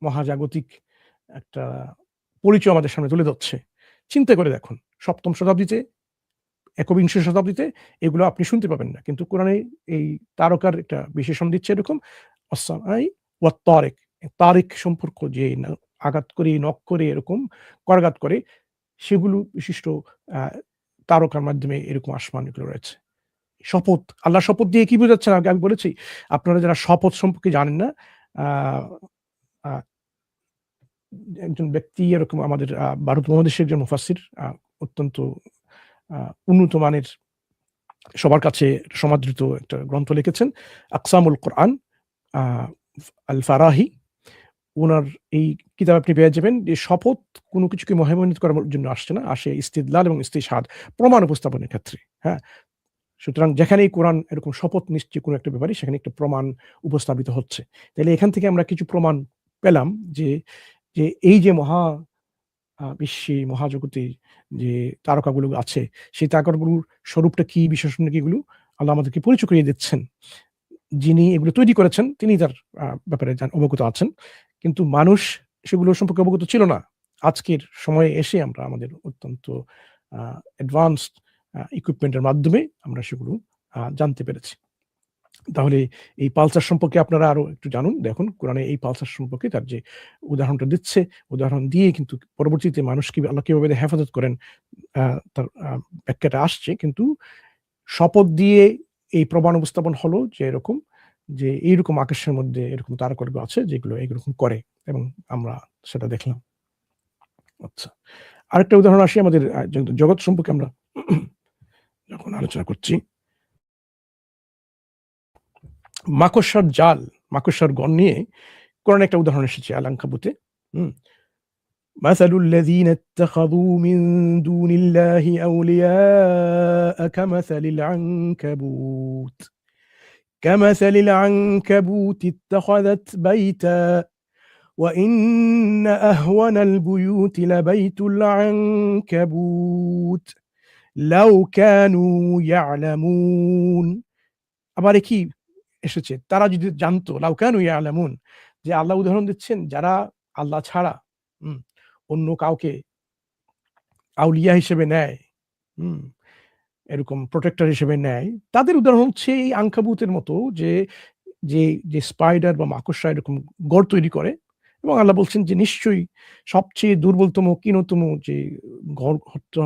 মহাজাগতিক একটা পরিচয় আমাদের সামনে তুলে ধরছে, চিন্তা করে দেখুন। ৭ম শতাব্দীতে, একবিংশ শতাব্দীতে এগুলো আপনি শুনতে পাবেন না, কিন্তু কোরআনে এই তারকার একটা বিশেষণ দিচ্ছে এরকম, আসসামাই ওয়াত তারিক, তারিক সম্পর্ক যে আঘাত করে, নক করে, এরকম করাঘাত করে, সেগুলো বিশিষ্ট তারকার মাধ্যমে এরকম আসমান এগুলো রয়েছে। শপথ, আল্লাহর শপথ দিয়ে কি বোঝাচ্ছেন? আগে আমি বলেছি, আপনারা যারা শপথ সম্পর্কে জানেন না, একজন ব্যক্তি এরকম আমাদের ভারত মহাদেশের একজন মুফাসসির, অত্যন্ত উন্নত মানের, সবার কাছে সমাদৃত একটা গ্রন্থ লিখেছেন, আকসামুল কোরআন, আল ফারাহি। ওনার এই কিতাব আপনি পেয়ে যাবেন যে শপথ কোনো কিছুকে মহিমান্বিত করার জন্য আসছে না, আসে ইস্তিদলাল এবং ইস্তিশহাদ, প্রমাণ উপস্থাপনের ক্ষেত্রে। হ্যাঁ, সুতরাং যেখানেই কোরআন এরকম শপথ নিশ্চয় কোনো একটা ব্যাপারে, সেখানে একটা প্রমাণ উপস্থাপিত হচ্ছে। তাহলে এখান থেকে আমরা কিছু প্রমাণ পেলাম যে যে এই যে বিশ্বে, মহাজগতে যে তারকাগুলো আছে, সেই তারকাগুলোর স্বরূপটা কি, বিশেষণ কি, এগুলো আল্লাহ আমাদেরকে পরিচয় করিয়ে দিচ্ছেন। যিনি এগুলো তৈরি করেছেন তিনি তার ব্যাপারে অবগত আছেন, কিন্তু মানুষ সেগুলো সম্পর্কে অবগত ছিল না। আজকের সময়ে এসে আমরা আমাদের অত্যন্ত অ্যাডভান্সড ইকুইপমেন্টের মাধ্যমে আমরা সেগুলো জানতে পেরেছি। তাহলে এই পালসার সম্পর্কে আপনারা আরো একটু জানুন, দেখুন কোরআনে এই পালসার সম্পর্কে তার যে উদাহরণটা দিচ্ছে, উদাহরণ দিয়ে কিন্তু পরবর্তীতে মানুষ কি আল্লাহ কিভাবে হেফাজত করেন তার ব্যাখ্যাটা আসছে। কিন্তু শপথ দিয়ে এই প্রমাণ উপস্থাপন হলো যে এরকম, যে এইরকম আকাশের মধ্যে এরকম তারকাগুলো আছে যেগুলো এরকম করে, এবং আমরা সেটা দেখলাম। আচ্ছা, আরেকটা উদাহরণ আসি আমাদের জগৎ সম্পর্কে আমরা যখন আলোচনা করছি, মাকড়সার জাল, মাকড়সার গণ নিয়ে কোরআনে একটা উদাহরণ এসেছে আল আনকাবুতে। مثل الذين اتخذوا من دون الله أولياء كمثل العنكبوت اتخذت بيتا وإن أهون البيوت لبيت العنكبوت لو كانوا يعلمون। আবার কি এসেছে, তারা যদি জানতো, লাউ কানু ইয়ালামুন, যে আল্লাহ উদাহরণ দিচ্ছেন যারা আল্লাহ ছাড়া অন্য কাউকে আউলিয়া হিসেবে নেয়, এরকম প্রোটেক্টর হিসেবে নেয়, তাদের উদাহরণ হচ্ছে এই আনকাবুতের মতো, যে যে যে স্পাইডার বা মাকড়সা এরকম গড় তৈরি করে। এবং আল্লাহ বলছেন যে নিশ্চয়ই সবচেয়ে দুর্বলতম, ক্ষীণতম যে গড়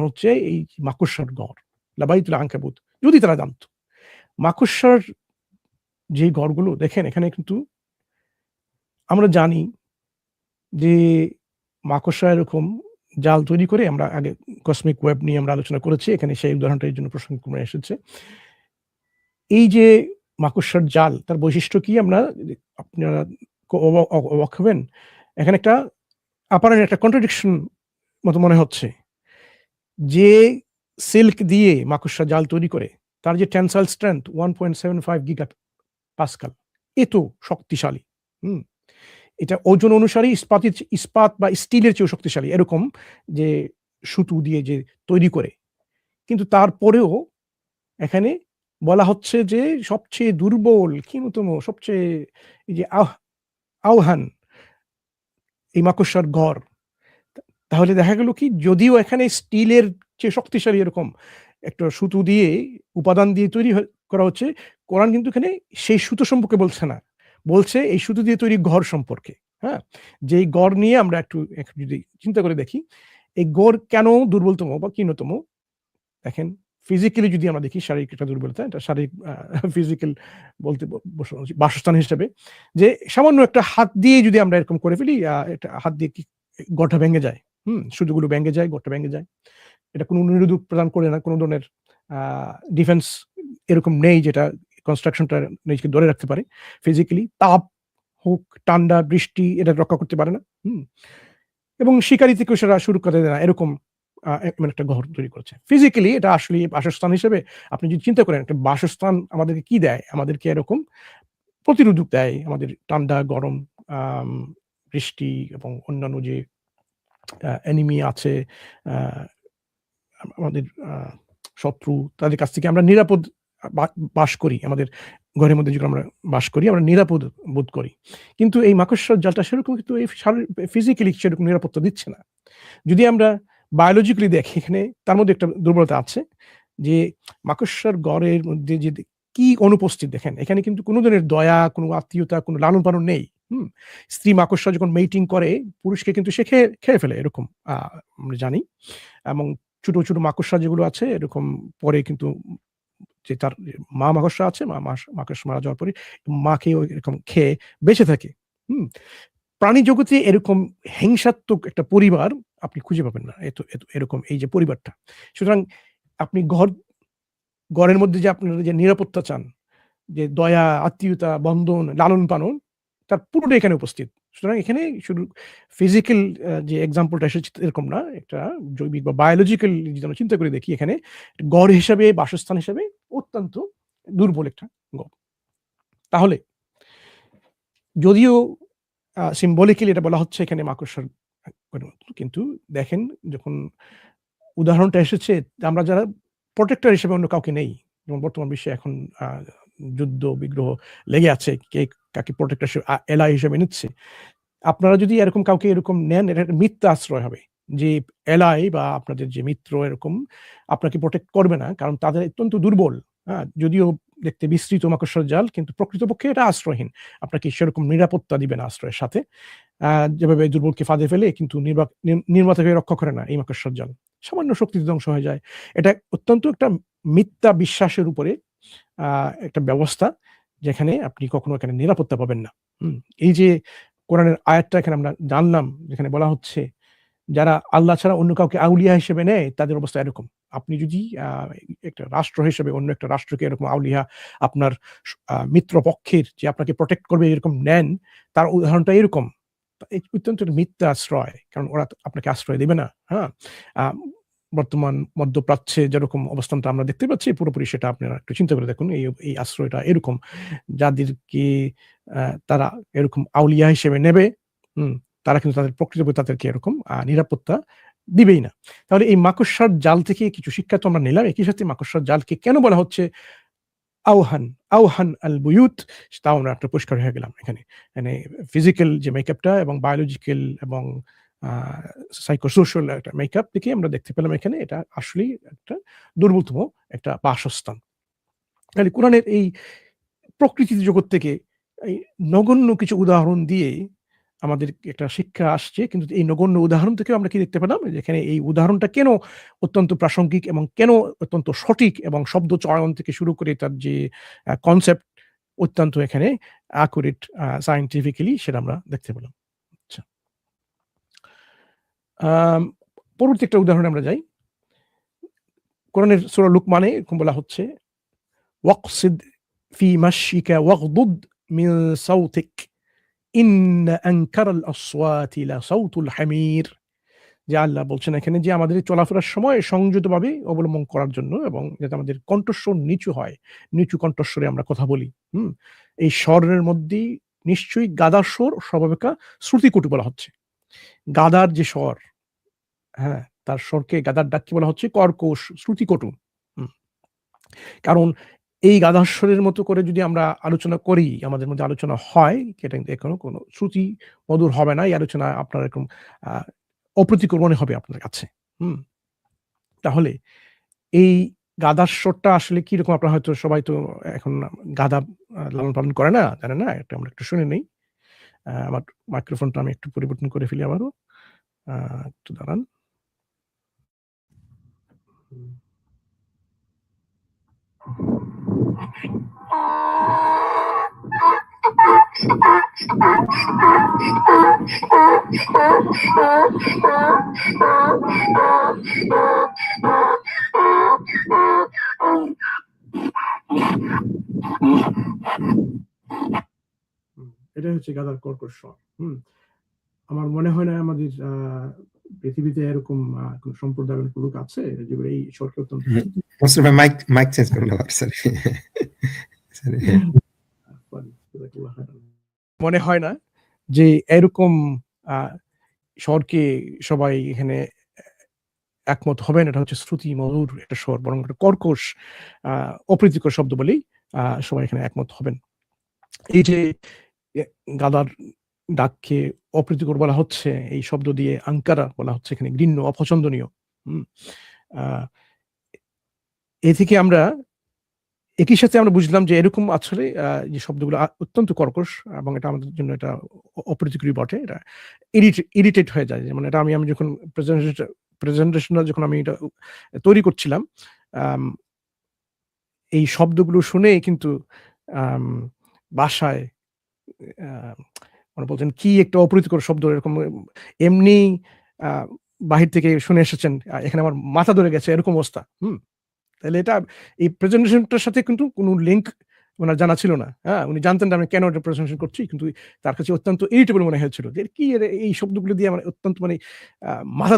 হচ্ছে এই মাকড়সার গড়, লাবাইতুল আনকাবুত। যদি তারা জানতো, মাকড়সার যে গড়গুলো দেখেন, এখানে কিন্তু আমরা জানি যে মাকড়সা এরকম জাল তৈরি করে, আমরা আগে কসমিক ওয়েব নিয়ে আমরা আলোচনা করেছি, এখানে সেই উদাহরণটা এই জন্য প্রসঙ্গক্রমে এসেছে। এই যে মাকড়সার জাল, তার বৈশিষ্ট্য কি, আমরা আপনারা অবাক হবেন, এখানে একটা আপারেন্ট একটা কন্ট্রাডিকশন মতো মনে হচ্ছে। যে সিল্ক দিয়ে মাকড়সা জাল তৈরি করে, তার যে টেনসাইল স্ট্রেংথ 1.75 গিগা পাস্কাল, এত শক্তিশালী। এটা ওজন অনুসারে ইস্পাত বা স্টিলের চেয়েও শক্তিশালী, এরকম যে সুতো দিয়ে যে তৈরি করে। কিন্তু তারপরেও এখানে বলা হচ্ছে যে সবচেয়ে দুর্বল, ক্ষীণতম, সবচেয়ে এই যে আহ্বান এই মাকড়সার গড়। তাহলে দেখা গেল কি, যদিও এখানে স্টিলের চেয়ে শক্তিশালী এরকম একটা সুতো দিয়ে, উপাদান দিয়ে তৈরি করা হচ্ছে, কোরআন কিন্তু এখানে সেই সুতো সম্পর্কে বলছে না, বলছে এই সুতো দিয়ে তৈরি ঘর সম্পর্কে। হ্যাঁ, যেই গড় নিয়ে আমরা একটু যদি চিন্তা করে দেখি, এই গড় কেন দুর্বলতম বা ক্ষীণতম, দেখেন ফিজিক্যালি যদি আমরা দেখি, শারীরিক একটা দুর্বলতা, এটা শারীরিক ফিজিক্যাল বলতে বাসস্থান হিসেবে, যে সামান্য একটা হাত দিয়ে যদি আমরা এরকম করে ফেলি, একটা হাত দিয়ে কি গড়টা ভেঙে যায়, সুতোগুলো ভেঙে যায়, গড়টা ভেঙে যায়। এটা কোনো নিরোধক প্রদান করে না, কোনো ধরনের ডিফেন্স এরকম নেই যেটা কনস্ট্রাকশনটা নিজেকে ধরে রাখতে পারে। ফিজিক্যালি তাপ হোক, ঠান্ডা, বৃষ্টি, এটা রক্ষা করতে পারে না। এবং শিকারি থেকে সেটা শুরু করে দেয় না, এরকম এমন একটা ঘর তৈরি করেছে। ফিজিক্যালি এটা আসলে বাসস্থান হিসেবে আপনি যদি চিন্তা করেন, একটা বাসস্থান আমাদেরকে কি দেয়? আমাদেরকে এরকম প্রতিরোধক দেয়। আমাদের ঠান্ডা, গরম, আম বৃষ্টি এবং অন্যান্য যে এনিমি আছে, আ আমাদের শত্রু, তাদের কাছ থেকে আমরা নিরাপদ বাস করি। আমাদের ঘরের মধ্যে যখন আমরা বাস করি, আমরা নিরাপদ বোধ করি। কিন্তু এই মাকড়সার জালটা সেরকম কিন্তু এই ফিজিক্যালি সেরকম নিরাপত্তা দিচ্ছে না। যদি আমরা বায়োলজিক্যালি দেখি, এখানে তার মধ্যে একটা দুর্বলতা আছে যে মাকড়সার ঘরের মধ্যে যে কি অনুপস্থিত দেখেন, এখানে কিন্তু কোনো ধরনের দয়া, কোনো আত্মীয়তা, কোনো লালন-পালন নেই। হুম? স্ত্রী মাকড়সা যখন মেটিং করে, পুরুষকে কিন্তু সে খেয়ে ফেলে, এরকম আমরা জানি। এবং ছোট, ছোট মাকড়সা যেগুলো আছে এরকম পরে কিন্তু যে তার মা মাকড়সা আছে, মাকড়সা মারা যাওয়ার পরে মাকেও এরকম খেয়ে বেঁচে থাকে। হুম? প্রাণী জগতে এরকম হিংসাত্মক একটা পরিবার আপনি খুঁজে পাবেন না। এরকম এই যে পরিবারটা। সুতরাং আপনি ঘরের মধ্যে যে আপনারা যে নিরাপত্তা চান, যে দয়া, আত্মীয়তা, বন্ধন, লালন-পালন, তার পুরোটাই এখানে উপস্থিত। সুতরাং এখানে শুধু ফিজিক্যাল যে এক্সাম্পলটা এসেছে এরকম না। একটা জৈবিক বা বায়োলজিক্যাল যদি আমরা চিন্তা করে দেখি, এখানে গড় হিসাবে, বাসস্থান হিসাবে অত্যন্ত দুর্বল একটা গড়। তাহলে যদিও সিম্বলিক্যালি এটা বলা হচ্ছে এখানে মাকড়সার, কিন্তু দেখেন যখন উদাহরণটা এসেছে, আমরা যারা প্রোটেক্টর হিসেবে অন্য কাউকে নেই, যেমন বর্তমান বিশ্বে এখন যুদ্ধ বিগ্রহ লেগে আছে, কে কাকে প্রোটেক্টর হিসেবে এলাই হিসেবে নিচ্ছে। আপনারা যদি এরকম কাউকে এরকম নেন, এটা একটা মিথ্যা আশ্রয় হবে যে এলাই বা আপনাদের যে মিত্র এরকম আপনাকে প্রোটেক্ট করবে না, কারণ তাদের অত্যন্ত দুর্বল। যদিও দেখতে বিস্তৃত মাকড়সার জাল, কিন্তু প্রকৃতপক্ষে এটা আশ্রয়হীন। আপনাকে সেরকম নিরাপত্তা দিবে না আশ্রয়ের সাথে। যেভাবে দুর্বলকে ফাঁদে ফেলে কিন্তু নির্মাতাকে রক্ষা করে না এই মাকড়সার জাল। সামান্য শক্তিতে ধ্বংস হয়ে যায়। এটা অত্যন্ত একটা মিথ্যা বিশ্বাসের উপরে একটা ব্যবস্থা, যেখানে আপনি কখনো এখানে নিরাপত্তা পাবেন না। এই যে কোরআনের আয়াতটা এখানে আমরা জানলাম, যেখানে বলা হচ্ছে যারা আল্লাহ ছাড়া অন্য কাউকে আউলিয়া হিসেবে নেয়, তাদের অবস্থা এরকম। আপনি যদি একটা রাষ্ট্র হিসেবে অন্য একটা রাষ্ট্রকে এরকম আউলিয়া, আপনার মিত্র পক্ষের যে আপনাকে প্রোটেক্ট করবে এরকম নেন, তার উদাহরণটা এরকম। অত্যন্ত মিথ্যা আশ্রয়, কারণ ওরা আপনাকে আশ্রয় দেবে না। বর্তমান মধ্যপ্রাচ্যে যেরকম অবস্থানটা আমরা দেখতে পাচ্ছি, পুরোপুরি সেটা আপনারা একটু চিন্তা করে দেখুন। এই আশ্রয়টা এরকম, যাদেরকে তারা এরকম আউলিয়া হিসেবে নেবে, তারা কিন্তু তাদের প্রকৃতপক্ষে তাদেরকে এরকম নিরাপত্তা দিবেই না। তাহলে এই মাকড়সার জাল থেকে কিছু শিক্ষা তো আমরা নিলাম। একই সাথে মাকড়সার জালকে কেন বলা হচ্ছে আওহান আল বুয়ুত, তাও আমরা একটা পরিষ্কার হয়ে গেলাম এখানে। মানে ফিজিক্যাল যে মেকআপটা এবং বায়োলজিক্যাল এবং সাইকোসোশাল একটা মেকআপ থেকে আমরা দেখতে পেলাম এখানে এটা আসলেই একটা দুর্বলতম একটা বাসস্থান। তাহলে কোরআনের এই প্রকৃতির জগৎ থেকে এই নগণ্য কিছু উদাহরণ দিয়ে আমাদের একটা শিক্ষা আসছে, কিন্তু এই নগণ্য উদাহরণ থেকে আমরা কি দেখতে পেলাম, যেখানে এই উদাহরণটা কেন অত্যন্ত প্রাসঙ্গিক এবং কেন অত্যন্ত সঠিক, এবং শব্দ চয়ন থেকে শুরু করে তার যে কনসেপ্ট অত্যন্ত এখানে অ্যাকুরেট সায়েন্টিফিক্যালি, সেটা আমরা দেখতে পেলাম। আচ্ছা, পরবর্তী একটা উদাহরণে আমরা যাই। কোরআনের সূরা লুকমানে এরকম বলা হচ্ছে, ওয়াকসিদ ফি মাশিকা ওয়াগদুদ মিন সাওতিক ইন্না আনকারাল আসওয়াতি লাসাউতুল হামির। যে আল্লাহ বলছেন এখানে যে আমাদের চলাফেরার সময় সংযতভাবে অবলম্বন করার জন্য, এবং যাতে আমাদের কণ্ঠস্বর নিচু হয়, নিচু কণ্ঠস্বরে আমরা কথা বলি। এই স্বরের মধ্যেই নিশ্চয়ই গাদার স্বর সর্বাপেক্ষা শ্রুতিকটু বলা হচ্ছে। গাদার যে স্বর, তার স্বরকে, গাদার ডাককে বলা হচ্ছে কর্কশ, শ্রুতিকটু। কারণ এই গাদার স্বরের মতো করে যদি আমরা আলোচনা করি, আমাদের মধ্যে আলোচনা হয়, এটা এখনো কোনো শ্রুতি মধুর হবে না। এই আলোচনা আপনার এরকম অপ্রীতিকর মনে হবে আপনার কাছে। তাহলে এই গাদার স্বরটা আসলে কিরকম, আপনারা হয়তো সবাই তো এখন গাদা লালন পালন করে না, জানে না। এটা আমরা একটু শুনে নেই। আমার মাইক্রোফোনটা আমি একটু পরিবর্তন করে ফেলি আবারও। একটু দাঁড়ান। এটা হচ্ছে গাদার কর্কশ স্বর। আমার মনে হয় না আমাদের পৃথিবীতে এরকম কোন সম্প্রদায়ের কোন লোক আছে যেগুলো এই ঈশ্বরকে অত্যন্ত মনসুর ভাই মাইক চেঞ্জ করুন আবার, সরি। মনে হয় না যে এরকম স্বরকে সবাই এখানে একমত হবেন। এটা হচ্ছে শ্রুতি মধুর একটা স্বর, বরং একটা কর্কশ অপ্রীতিকর শব্দ বলেই সবাই এখানে একমত হবেন। এই যে গাদার ডাককে অপ্রীতিকর বলা হচ্ছে, এই শব্দ দিয়ে আঙ্কারা বলা হচ্ছে এখানে ঘৃণ্য, অপছন্দনীয়। এ থেকে আমরা একই সাথে আমরা বুঝলাম যে এরকম আসলে যে শব্দগুলো অত্যন্ত কর্কশ এবং এটা আমাদের জন্য এটা অপ্রীতিকরই বটে। এটা ইরিটেট হয়ে যায়। যেমন এটা আমি যখন প্রেজেন্টেশনটা যখন আমি এটা তৈরি করছিলাম, এই শব্দগুলো শুনে কিন্তু বাসায় মানে বলছেন কি একটা অপ্রীতিকর শব্দ, এরকম এমনি বাহির থেকে শুনে এসেছেন, এখানে আমার মাথা ধরে গেছে, এরকম অবস্থা। তাহলে এটা এই প্রেজেন্টেশনটার সাথে কিন্তু কোনো লিঙ্ক ওনার জানা ছিল না। উনি জানতেন আমি কেন এটা প্রেজেন্টেশন করছি, কিন্তু তার কাছে অত্যন্ত ইরিটেবল মনে হয়েছিল যে কি এই শব্দগুলো দিয়ে আমার অত্যন্ত মানে মাথা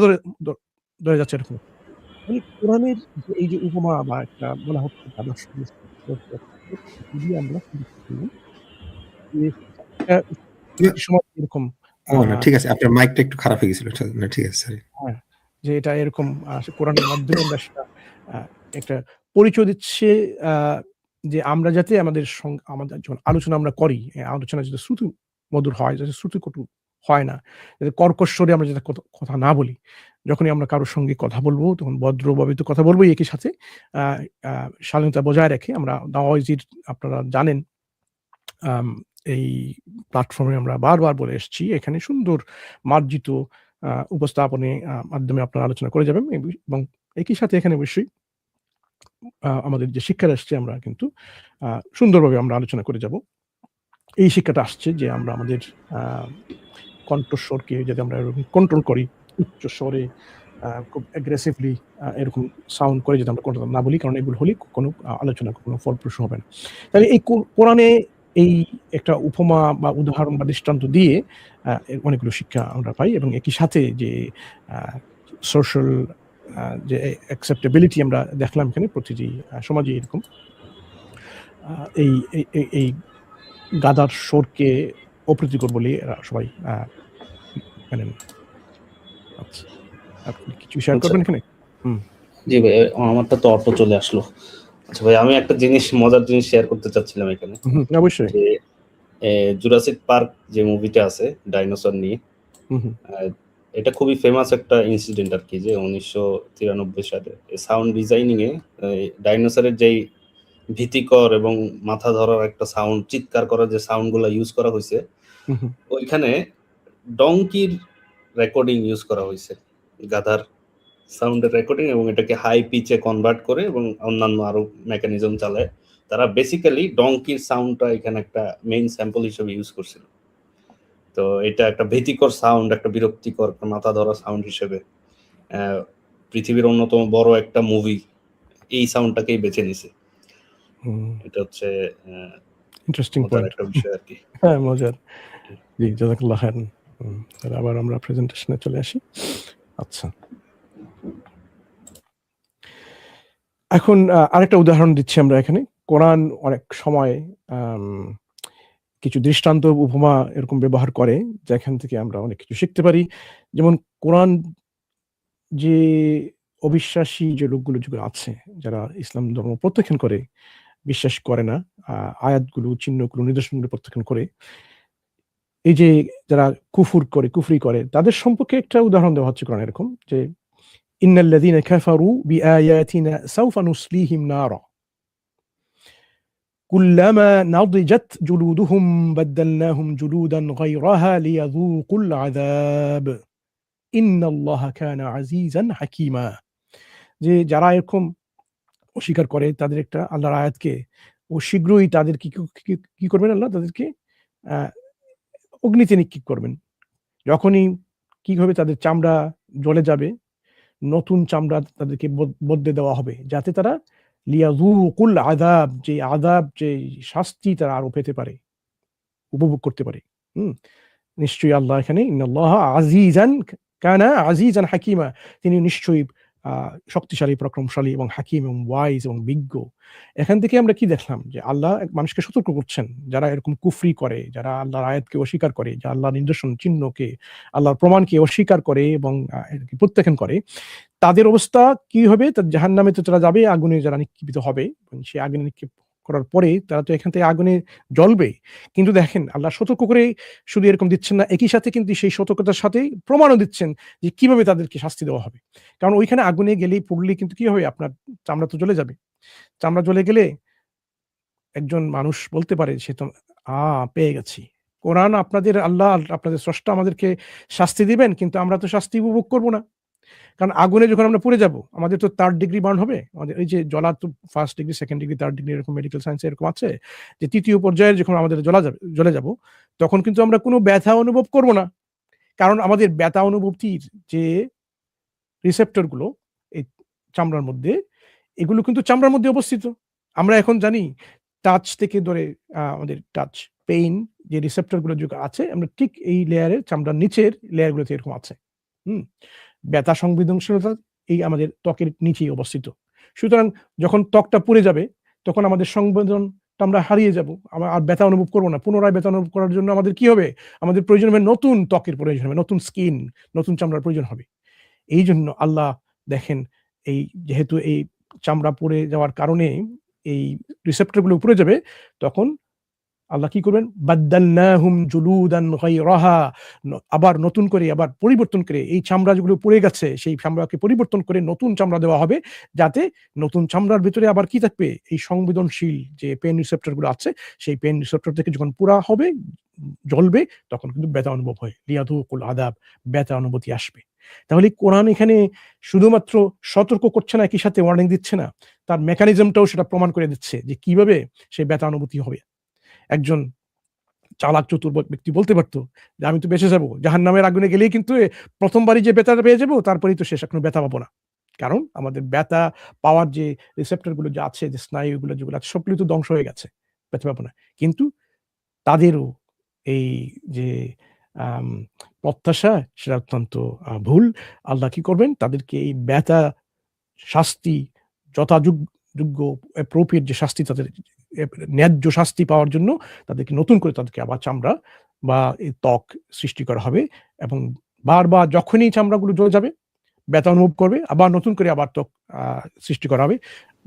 ধরে যাচ্ছে এরকম। মানে কোরআনের এই যে উপমা বা একটা বলা হচ্ছে সময় এরকম না, ঠিক আছে, আপনার মাইকটা একটু খারাপ হয়ে গেছিল। না, ঠিক আছে, সরি। যে এটা এরকম কোরআনের মাধ্যমে আমরা একটা পরিচয় দিচ্ছে যে আমরা যাতে আমাদের যখন আলোচনা আমরা করি, আলোচনা যাতে শ্রুতি মধুর হয়, যাতে শ্রুতিকটু হয় না, যাতে কর্কশ স্বরে আমরা যাতে কথা না বলি। যখনই আমরা কারোর সঙ্গে কথা বলবো তখন ভদ্রভাবে তো কথা বলবোই, একই সাথে শালীনতা বজায় রেখে। আমরা দাওয়াইজির আপনারা জানেন এই প্ল্যাটফর্মে আমরা বারবার বলে এসেছি, এখানে সুন্দর মার্জিত উপস্থাপনের মাধ্যমে আপনারা আলোচনা করে যাবেন এবং একই সাথে এখানে অবশ্যই আমাদের যে শিক্ষাটা আসছে আমরা কিন্তু সুন্দরভাবে আমরা আলোচনা করে যাব। এই শিক্ষাটা আসছে যে আমরা আমাদের কণ্ঠস্বরকে যদি আমরা কন্ট্রোল করি, উচ্চ স্বরে খুব অ্যাগ্রেসিভলি এরকম সাউন্ড করে যদি আমরা কথা না বলি, কারণ এগুলো হলে কোনো আলোচনা কোনো ফলপ্রসূ হবে না। তাহলে এই কোরআনে এই একটা উপমা বা উদাহরণ বা দৃষ্টান্ত দিয়ে অনেকগুলো শিক্ষা আমরা পাই এবং একই সাথে যে সোশ্যাল যে অ্যাকসেপ্টেবিলিটি আমরা দেখলাম এখানে প্রতিটি সমাজে এরকম এই গাদার স্বরকে অপ্রীতিকর বলে সবাই মানেন। আচ্ছা, আপনি কিছু শেয়ার করবেন এখানে? জি ভাই, আমারটা তো অটো চলে আসলো। আচ্ছা ভাই, আমি একটা মজার জিনিস শেয়ার করতে চাচ্ছিলাম এখানে। অবশ্যই। যে জুরাসিক পার্ক যে মুভিটা আছে ডাইনোসর নিয়ে, এটা খুবই ফেমাস একটা ইনসিডেন্ট আর কি, যে 1993 সালে সাউন্ড ডিজাইনিং এ ডাইনোসরের যেই ভীতিকর এবং মাথা ধরার একটা সাউন্ড, চিৎকার করার যে সাউন্ড গুলা ইউজ করা হয়েছে, ওইখানে ডঙ্কির রেকর্ডিং ইউজ করা হয়েছে, গাধার সাউন্ডের রেকর্ডিং, এবং এটাকে হাই পিচে কনভার্ট করে এবং অন্যান্য আরো মেকানিজম চালায় তারা বেসিক্যালি ডঙ্কির সাউন্ডটা এখানে একটা মেইন স্যাম্পল হিসেবে ইউজ করছিল। তো এটা একটা ভীতিকর সাউন্ড, একটা বিরক্তিকর, একটা মাথা ধরা সাউন্ড হিসেবে পৃথিবীর অন্যতম বড় একটা মুভি এই সাউন্ডটাকেই বেছে নিছে। এটা হচ্ছে ইন্টারেস্টিং পয়েন্ট, একটা বিষয় আর কি। হ্যাঁ, মজার। জি, জাযাকাল্লাহ খাইরান। তাহলে আবার আমরা প্রেজেন্টেশনে চলে আসি। আচ্ছা, এখন আরেকটা উদাহরণ দিচ্ছি আমরা এখানে। কোরআন অনেক সময় কিছু দৃষ্টান্ত উপমা এরকম ব্যবহার করে, যেখান থেকে আমরা অনেক কিছু শিখতে পারি। যেমন কোরআন যে অবিশ্বাসী যে লোকগুলো যেগুলো আছে, যারা ইসলাম ধর্ম প্রত্যাখ্যান করে, বিশ্বাস করে না, আয়াতগুলো, চিহ্নগুলো, নিদর্শনগুলো প্রত্যাখ্যান করে, এই যে যারা কুফরি করে, তাদের সম্পর্কে একটা উদাহরণ দেওয়া হচ্ছে কোরআন এরকম যে ইন্নাল্লাযীনা কাফারু বিআয়াতিনা সাওফা নুসলিহিম নারা কুল্লামা নাদিজাত জুলুদুহুম বাদদালনাহুম জুলুদান গায়রাহা লিয়াযুকুল আযাব ইন্নাল্লাহা কানা আজিজান হাকীমা। যে যারা এরকম অস্বীকার করে তাদের একটা আল্লাহর আয়াতকে, ও শীঘ্রই তাদের কি করবেন আল্লাহ, তাদেরকে অগ্নিতে নিক্ষেপ করবেন। যখনই কি হবে, তাদের চামড়া জ্বলে যাবে, নতুন চামড়া তাদেরকে বদলে দেওয়া হবে, যাতে তারা লিয়াযুকুল আযাব, যে আযাব, যে শাস্তি তারা আরো পেতে পারে, উপভোগ করতে পারে। নিশ্চয়ই আল্লাহ এখানে ইন্নাল্লাহ আজিজান কানা আজিজান হাকিমা, তিনি নিশ্চয়ই শক্তিশালী, পরাক্রমশালী এবং হাকিম এবং ওয়াইজ এবং বিজ্ঞ। এখান থেকে আমরা কি দেখলাম যে আল্লাহ মানুষকে সতর্ক করছেন, যারা এরকম কুফরি করে, যারা আল্লাহর আয়াতকে অস্বীকার করে, যারা আল্লাহর নিদর্শন চিহ্নকে, আল্লাহর প্রমাণকে অস্বীকার করে এবং প্রত্যাখ্যান করে, তাদের অবস্থা কি হবে? তার জাহান্নামে তো তারা যাবে, আগুনে যারা নিক্ষিপ্ত হবে, সেই আগুনে নিক্ষেপ করার পরে তারা তো এখান থেকে আগুনে জ্বলবে। কিন্তু দেখেন আল্লাহ সতর্ক করে শুধু এরকম দিচ্ছেন না, একই সাথে কিন্তু সেই সতর্কতার সাথে প্রমাণও দিচ্ছেন যে কিভাবে তাদেরকে শাস্তি দেওয়া হবে। কারণ ওইখানে আগুনে গেলেই পড়লেই কিন্তু কি হবে, আপনার চামড়া তো জ্বলে যাবে। চামড়া জ্বলে গেলে একজন মানুষ বলতে পারে সে তো পেয়ে গেছি। কোরআন আপনাদের আল্লাহ আপনাদের স্রষ্টা আমাদেরকে শাস্তি দিবেন, কিন্তু আমরা তো শাস্তি উপভোগ করব না। কারণ আগুনে যখন আমরা পুড়ে যাব, আমাদের তো 3rd ডিগ্রি বার্ন হবে। আমাদের এই যে জ্বলার তো 1st degree, 2nd degree, 3rd degree এরকম মেডিকেল সায়েন্সে এরকম আছে যে 3য় পর্যায়ে যখন আমাদের জ্বলে যাব, তখন কিন্তু আমরা কোনো ব্যথা অনুভব করব না। কারণ আমাদের ব্যথা অনুভূতির যে রিসেপ্টর গুলো এই চামড়ার মধ্যে, এগুলো কিন্তু চামড়ার মধ্যে অবস্থিত। আমরা এখন জানি টাচ থেকে ধরে আমাদের টাচ পেইন যে রিসেপ্টর গুলো আছে, আমরা ঠিক এই লেয়ারের চামড়ার নিচের লেয়ার গুলোতে এরকম আছে। ব্যথা সংবেদনশীলতা এই আমাদের ত্বকের নিচেই অবস্থিত। সুতরাং যখন ত্বকটা পুড়ে যাবে, তখন আমাদের সংবেদনটা আমরা হারিয়ে যাব, আর ব্যথা অনুভব করবো না। পুনরায় ব্যথা অনুভব করার জন্য আমাদের কি হবে? আমাদের প্রয়োজন হবে নতুন ত্বকের প্রয়োজন হবে, নতুন স্কিন, নতুন চামড়ার প্রয়োজন হবে। এই জন্য আল্লাহ দেখেন, এই যেহেতু এই চামড়া পুড়ে যাওয়ার কারণে এই রিসেপ্টর গুলো পুড়ে যাবে, তখন আল্লাহ কি করবেন? বাদদালনাহুম জুলুদান গায়রাহা, আবার নতুন করে, আবার পরিবর্তন করে এই চামড়া যেগুলো পুড়ে গেছে সেই চামড়াকে পরিবর্তন করে নতুন চামড়া দেওয়া হবে, যাতে নতুন চামড়ার ভিতরে আবার কি থাকবে? এই সংবেদনশীল যে পেন রিসেপ্টর গুলো আছে, সেই পেন রিসেপ্টর থেকে যখন পুরা হবে, জ্বলবে, তখন কিন্তু ব্যথা অনুভব হয়। লিয়াযুকুল আযাব, ব্যথা অনুভূতি আসবে। তাহলে কোরআন এখানে শুধুমাত্র সতর্ক করছে না, একই সাথে ওয়ার্নিং দিচ্ছে না, তার মেকানিজমটাও সেটা প্রমাণ করে দিচ্ছে যে কিভাবে সেই ব্যথা অনুভূতি হবে। একজন চালাক চতুর ব্যক্তি বলতে পারতো যে আমি তো বেঁচে যাবো, জাহান্নামের আগুনে গেলেই কিন্তু প্রথমবারই যে ব্যথাটা পেয়ে যাবো, তারপরেই তো শেষ, এখন ব্যথা পাবো না। কারণ আমাদের ব্যথা পাওয়ার যে রিসেপ্টর গুলো যে আছে, যে স্নায়ুগুলো যেগুলো আছে, সবগুলো তো ধ্বংস হয়ে গেছে, ব্যথা পাবো না। কিন্তু তাদেরও এই যে প্রত্যাশা, সেটা অত্যন্ত ভুল। আল্লাহ কি করবেন? তাদেরকে এই ব্যথা শাস্তি, যথাযোগ্য অ্যাপ্রোপ্রিয়েট যে শাস্তি, তাদের ন্যায্য শাস্তি পাওয়ার জন্য তাদেরকে নতুন করে তাদেরকে আবার চামড়া বা এই ত্বক সৃষ্টি করা হবে, এবং বারবার যখনই চামড়াগুলো জ্বলে যাবে, ব্যথা অনুভব করবে, আবার নতুন করে আবার ত্বক সৃষ্টি করা হবে।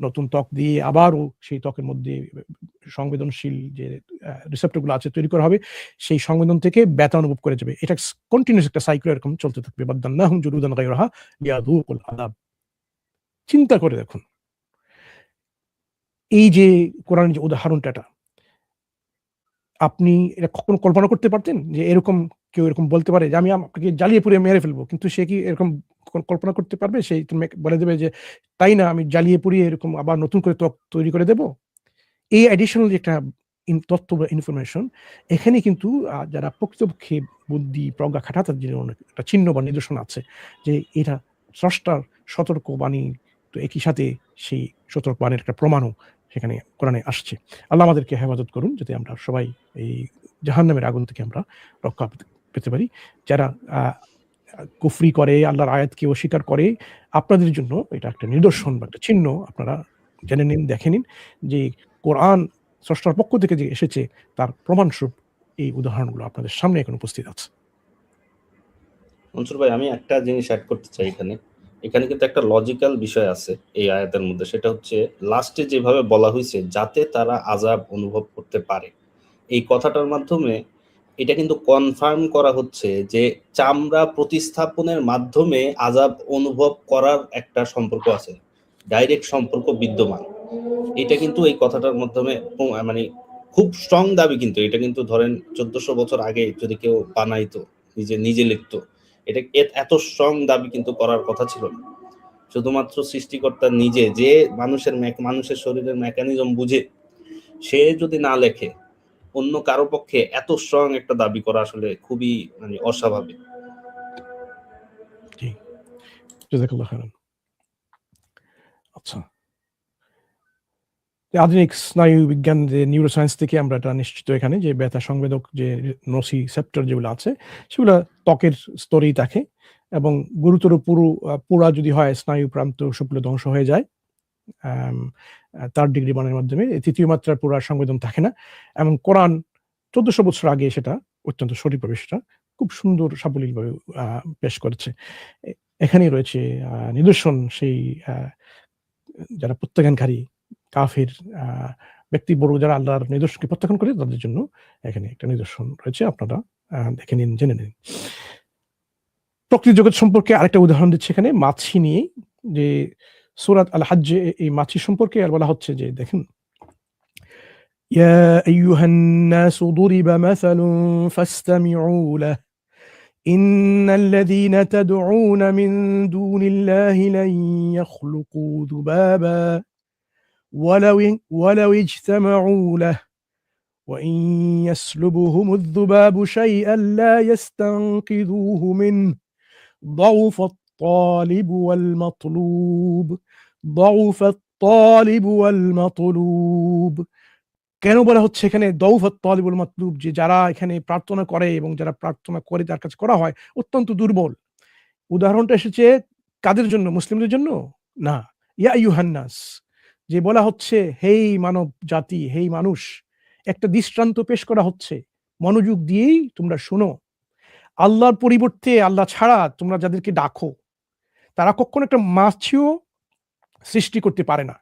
নতুন ত্বক দিয়ে আবারও সেই ত্বকের মধ্যে সংবেদনশীল যে রিসেপ্টর গুলো আছে তৈরি করা হবে, সেই সংবেদন থেকে ব্যথা অনুভব করে যাবে। এটা কন্টিনিউয়াস একটা সাইকেল এরকম চলতে থাকবে। বাদদালনাহুম জুলুদান গায়রাহা লিয়াযুকুল আযাব। চিন্তা করে দেখুন, এই যে কোরআনের যে উদাহরণটা, আপনি এটা কখনো কল্পনা করতে পারতেন যে এরকম কেউ এরকম বলতে পারে যে আমি আপনাকে জ্বালিয়ে পুড়িয়ে মেরে ফেলবো? কিন্তু সে কি এরকম কল্পনা করতে পারবে? সে বলে দেবে যে তাই না, আমি জ্বালিয়ে পুড়িয়ে এরকম আবার নতুন করে ত্বক তৈরি করে দেব? এই অ্যাডিশনাল যে একটা তথ্য বা ইনফরমেশন, এখানে কিন্তু যারা প্রকৃতপক্ষে বুদ্ধি প্রজ্ঞা খাটা, তাদের জন্য অনেক একটা চিহ্ন বা নিদর্শন আছে যে এটা স্রষ্টার সতর্কবাণী। তো একই সাথে সেই সতর্কবাণীর একটা প্রমাণও সেখানে কোরআনে আসছে। আল্লাহ আমাদেরকে হেফাজত করুন, যাতে আমরা সবাই এই জাহান্নামের আগুন থেকে আমরা রক্ষা পেতে পারি। যারা কুফরি করে, আল্লাহর আয়াতকে অস্বীকার করে, আপনাদের জন্য এটা একটা নিদর্শন বা একটা চিহ্ন। আপনারা জেনে নিন, দেখে নিন যে কোরআন স্রষ্টার পক্ষ থেকে যে এসেছে, তার প্রমাণস্বরূপ এই উদাহরণগুলো আপনাদের সামনে এখন উপস্থিত আছে। মনসুর ভাই, আমি একটা জিনিস অ্যাড করতে চাই এখানে। এখানে কিন্তু একটা লজিক্যাল বিষয় আছে এই আয়াতের মধ্যে, সেটা হচ্ছে লাস্টে যেভাবে বলা হয়েছে যাতে তারা আযাব অনুভব করতে পারে, এই কথাটার মাধ্যমে এটা কিন্তু কনফার্ম করা হচ্ছে যে চামড়া প্রতিস্থাপনের মাধ্যমে আযাব অনুভব করার একটা সম্পর্ক আছে, ডাইরেক্ট সম্পর্ক বিদ্যমান। এটা কিন্তু এই কথাটার মাধ্যমে মানে খুব স্ট্রং দাবি। কিন্তু এটা কিন্তু ধরেন 1400 বছর আগে যদি কেউ বানাইতো, নিজে লিখতো, এটা এত স্ট্রং দাবি কিন্তু করার কথা ছিল না। শুধুমাত্র সৃষ্টিকর্তা নিজে, যে মানুষের শরীরের মেকানিজম বুঝে, সে যদি না লেখে, অন্য কারো পক্ষে এত স্ট্রং একটা দাবি করা আসলে খুবই মানে অস্বাভাবিক। জি, জাযাকাল্লাহু খাইরান। আচ্ছা, আধুনিক স্নায়ু বিজ্ঞান যে নিউরোসায়েন্স থেকে আমরা এটা নিশ্চিত এখানে যে ব্যথা সংবেদক যে নোসিসেপ্টর যেগুলো আছে সেগুলো ত্বকের স্তরেই থাকে এবং গুরুতর পোড়া যদি হয় স্নায়ু প্রান্ত সবগুলো ধ্বংস হয়ে যায় 3rd ডিগ্রি বার্নের মাধ্যমে। তৃতীয় মাত্রার পোড়ার সংবেদন থাকে না এবং কোরআন 1400 বছর আগে সেটা অত্যন্ত সঠিকভাবে সেটা খুব সুন্দর সাবলীলভাবে পেশ করেছে। এখানেই রয়েছে নিদর্শন সেই যারা প্রত্যাখ্যানকারী কাফির ব্যক্তি বড় যারা আল্লাহর নিদর্শনকে প্রত্যাখ্যান করে তাদের জন্য এখানে একটা নিদর্শন রয়েছে, আপনারা দেখে নিন, জেনে নিন। প্রকৃতি জগৎ সম্পর্কে আরেকটা উদাহরণ দিচ্ছে এখানে মাছি নিয়ে, যে সূরা আল হাজ্জে এই মাছি সম্পর্কে আর বলা হচ্ছে যে দেখেন ইয়া আইয়ুহান নাসু দুরিবা মাসালুন ফাসতামিউ লাহ ইন্নাল্লাযীনা তাদউনা মিন দুনিল্লাহি লান ইয়াখলুকু যুবাবা ولو اجتمعوا له وإن يسلبهم الذباب شيئا لا يستنقذوه منه ضعف الطالب والمطلوب কেন বলা হচ্ছে এখানে দৌফ আত-তালিব ওয়াল মাতলুব, যে যারা এখানে প্রার্থনা করে এবং যারা প্রার্থনা করে তার কাছে করা হয় অত্যন্ত দুর্বল। উদাহরণটা এসেছে কাদের জন্য? মুসলিমদের জন্য না, ইয়া আইয়ুহান নাস, যে বলা হচ্ছে হেই মানব জাতি, হেই মানুষ, একটা দৃষ্টান্ত পেশ করা হচ্ছে, মনোযোগ দিয়েই তোমরা শোনো। আল্লাহর পরিবর্তে আল্লাহ ছাড়া তোমরা যাদেরকে ডাকো তারা কখনো একটা মাছিও সৃষ্টি করতে পারে না,